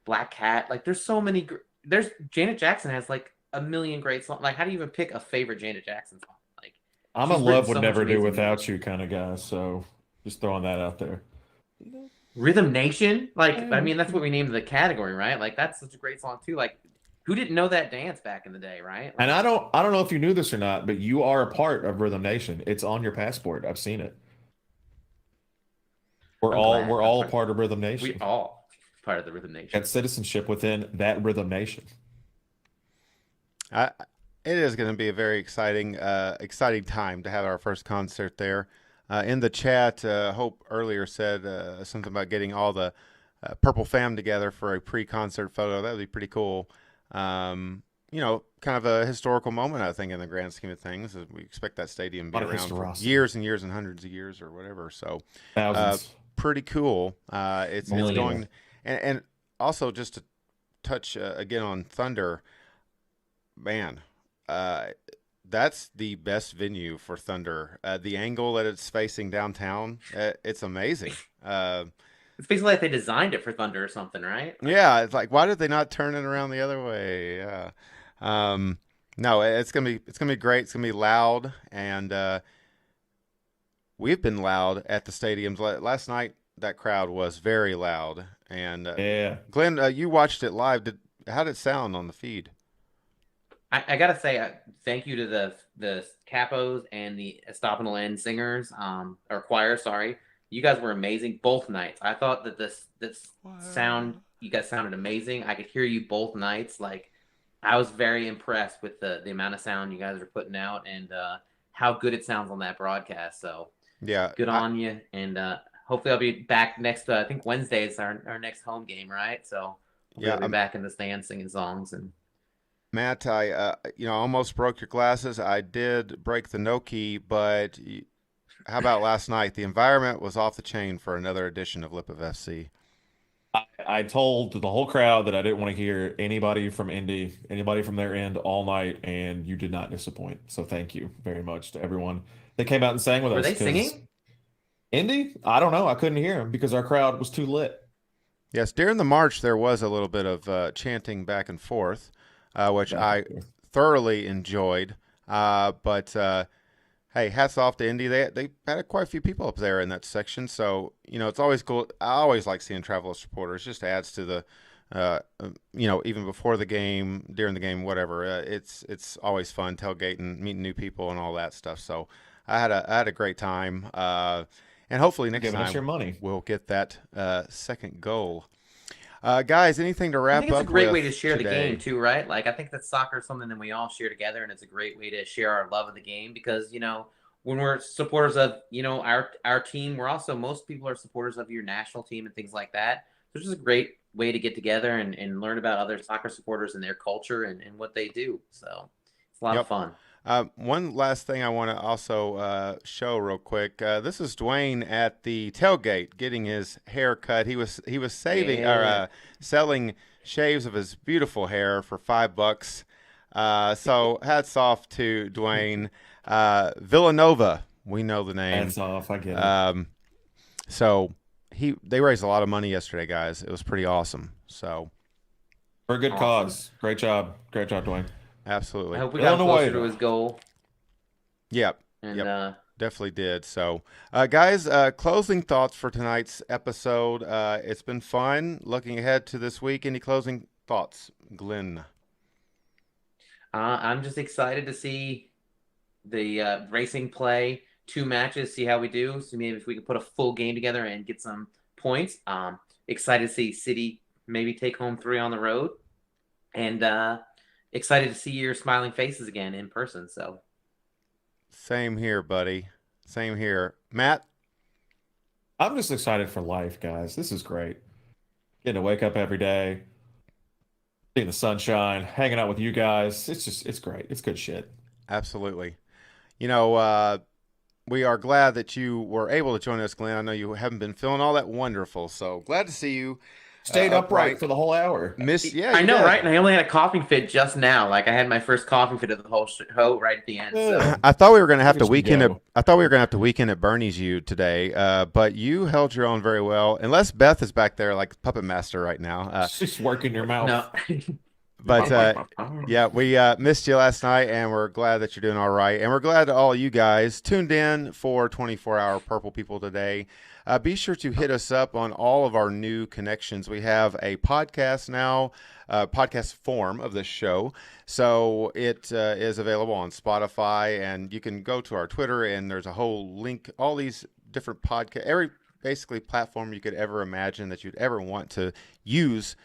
Speaker 3: Black Cat. There's so many. There's Janet Jackson has a million great songs. How do you even pick a favorite Janet Jackson song?
Speaker 4: I'm a Love Would Never Do Without You kind of guy. So just throwing that out there.
Speaker 3: Rhythm Nation. I mean, that's what we named the category, right? That's such a great song too. Who didn't know that dance back in the day, right?
Speaker 4: And I don't know if you knew this or not, but you are a part of Rhythm Nation. It's on your passport. I've seen it. We're all a part of Rhythm Nation.
Speaker 3: We all part of the Rhythm Nation.
Speaker 4: Got citizenship within that Rhythm Nation.
Speaker 2: It is going to be a very exciting time to have our first concert there. In the chat, Hope earlier said something about getting all the Purple fam together for a pre-concert photo. That would be pretty cool. Kind of a historical moment, I think, in the grand scheme of things. We expect that stadium to be around for years and years and hundreds of years or whatever. So, pretty cool. It's going, and also just to touch again on Thunder, man. That's the best venue for Thunder. The angle that it's facing downtown, it's amazing.
Speaker 3: It's basically like they designed it for Thunder or something, right?
Speaker 2: Yeah, it's why did they not turn it around the other way? Yeah. No, it's gonna be great. It's gonna be loud, and we've been loud at the stadiums. Last night, that crowd was very loud. And Glenn, you watched it live. How did it sound on the feed?
Speaker 3: I gotta say, thank you to the capos and the Estopinal End singers, or choir. Sorry, you guys were amazing both nights. I thought that this sound, you guys sounded amazing. I could hear you both nights. I was very impressed with the amount of sound you guys are putting out and how good it sounds on that broadcast. So
Speaker 2: yeah,
Speaker 3: good on you. And hopefully I'll be back next. I think Wednesday is our next home game, right? So
Speaker 2: Yeah,
Speaker 3: we'll be back in the stands singing songs. And
Speaker 2: Matt, I almost broke your glasses. I did break the no key, but how about last night? The environment was off the chain for another edition of LIPAFC.
Speaker 4: I told the whole crowd that I didn't want to hear anybody from Indy, anybody from their end all night, and you did not disappoint. So thank you very much to everyone that came out and sang with
Speaker 3: were
Speaker 4: us.
Speaker 3: they
Speaker 4: 'cause
Speaker 3: singing?
Speaker 4: Indy? I don't know. I couldn't hear him because our crowd was too lit.
Speaker 2: Yes, during the march there was a little bit of chanting back and forth, which I thoroughly enjoyed. But hey, hats off to Indy. They had quite a few people up there in that section, so it's always cool. I always like seeing Travelers supporters. Just adds to the even before the game, during the game, whatever. It's always fun tailgating, meeting new people, and all that stuff. So I had a great time. And hopefully next
Speaker 4: Giving us your
Speaker 2: time
Speaker 4: money.
Speaker 2: we'll get that second goal. Guys, anything to wrap
Speaker 3: I think it's
Speaker 2: up
Speaker 3: a great
Speaker 2: with
Speaker 3: way to share the
Speaker 2: today?
Speaker 3: game too, right? Like I think that soccer is something that we all share together, and it's a great way to share our love of the game because when we're supporters of our team, we're also most people are supporters of your national team and things like that. So it's just a great way to get together and learn about other soccer supporters and their culture and what they do. So it's a lot of fun.
Speaker 2: One last thing I want to also show real quick. This is Dwayne at the tailgate getting his hair cut. He was saving or selling shaves of his beautiful hair for $5. So hats off to Dwayne. Villanova, we know the name.
Speaker 4: Hats off. I get it.
Speaker 2: So they raised a lot of money yesterday, guys. It was pretty awesome. So
Speaker 4: For a good cause. Great job. Great job, Dwayne.
Speaker 2: absolutely.
Speaker 3: I hope we got
Speaker 4: Illinois,
Speaker 3: closer to his goal.
Speaker 2: Yep.
Speaker 3: And
Speaker 2: Definitely did. So, guys, closing thoughts for tonight's episode. It's been fun looking ahead to this week. Any closing thoughts, Glenn?
Speaker 3: I'm just excited to see the racing play 2 matches, see how we do. So maybe if we can put a full game together and get some points. Excited to see City maybe take home 3 on the road. And excited to see your smiling faces again in person. So
Speaker 2: Same here, buddy. Same here. Matt?
Speaker 4: I'm just excited for life, guys. This is great. Getting to wake up every day, seeing the sunshine, hanging out with you guys. It's great. It's good shit.
Speaker 2: Absolutely. We are glad that you were able to join us, Glenn. I know you haven't been feeling all that wonderful, so glad to see you.
Speaker 4: Stayed upright for the whole hour.
Speaker 3: I know, right? And I only had a coughing fit just now. Like I had my first coughing fit of the whole show right at the end. So.
Speaker 2: I thought we were going to have to
Speaker 4: Look at you
Speaker 2: weekend.
Speaker 4: go.
Speaker 2: I thought we were going to have to weekend at Bernie's you today, but you held your own very well. Unless Beth is back there like puppet master right now.
Speaker 4: Just working your mouth.
Speaker 3: No.
Speaker 2: But yeah, we missed you last night, and we're glad that you're doing all right. And we're glad that all you guys tuned in for 24-hour Purple People today. Be sure to hit us up on all of our new connections. We have a podcast now, podcast form of this show. So it is available on Spotify, and you can go to our Twitter, and there's a whole link, all these different podcasts, every basically platform you could ever imagine that you'd ever want to use,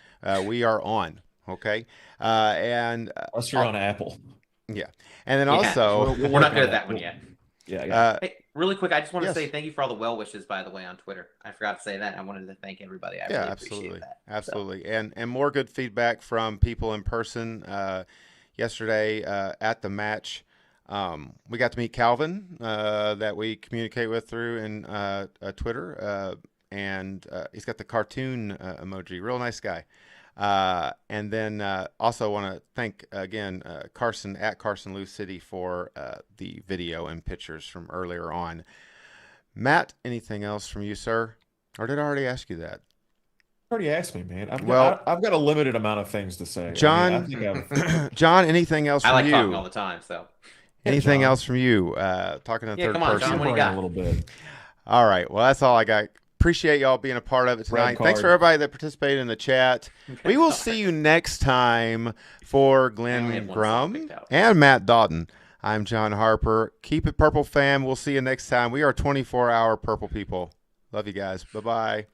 Speaker 2: we are on. Okay.
Speaker 4: Unless you're on Apple.
Speaker 2: Yeah. And then also,
Speaker 3: we're not good at that one yet.
Speaker 4: Yeah.
Speaker 3: Hey, really quick, I just want to
Speaker 2: yes.
Speaker 3: say thank you for all the well wishes, by the way, on Twitter. I forgot to say that. I wanted to thank everybody. I really appreciate that.
Speaker 2: Absolutely. And more good feedback from people in person. Yesterday at the match, we got to meet Calvin that we communicate with through in Twitter. And he's got the cartoon emoji. Real nice guy. And then also want to thank again Carson at Carson LouCity for the video and pictures from earlier on. Matt, anything else from you, sir? Or did I already ask you that?
Speaker 4: You already asked me, man. I've got a limited amount of things to say.
Speaker 2: John,
Speaker 4: I think I've...
Speaker 2: John, anything else from
Speaker 3: I like
Speaker 2: you?
Speaker 3: talking all the time, so.
Speaker 2: Anything
Speaker 4: John.
Speaker 2: else from you? Talking in third
Speaker 3: come on,
Speaker 2: person.
Speaker 3: John, what do you got?
Speaker 4: A little bit.
Speaker 2: All right. Well, that's all I got. Appreciate y'all being a part of it tonight. Thanks for everybody that participated in the chat. We will see you next time for Glenn Grum and Matt Dodden. I'm John Harper. Keep it purple, fam. We'll see you next time. We are 24-hour Purple People. Love you guys. Bye-bye.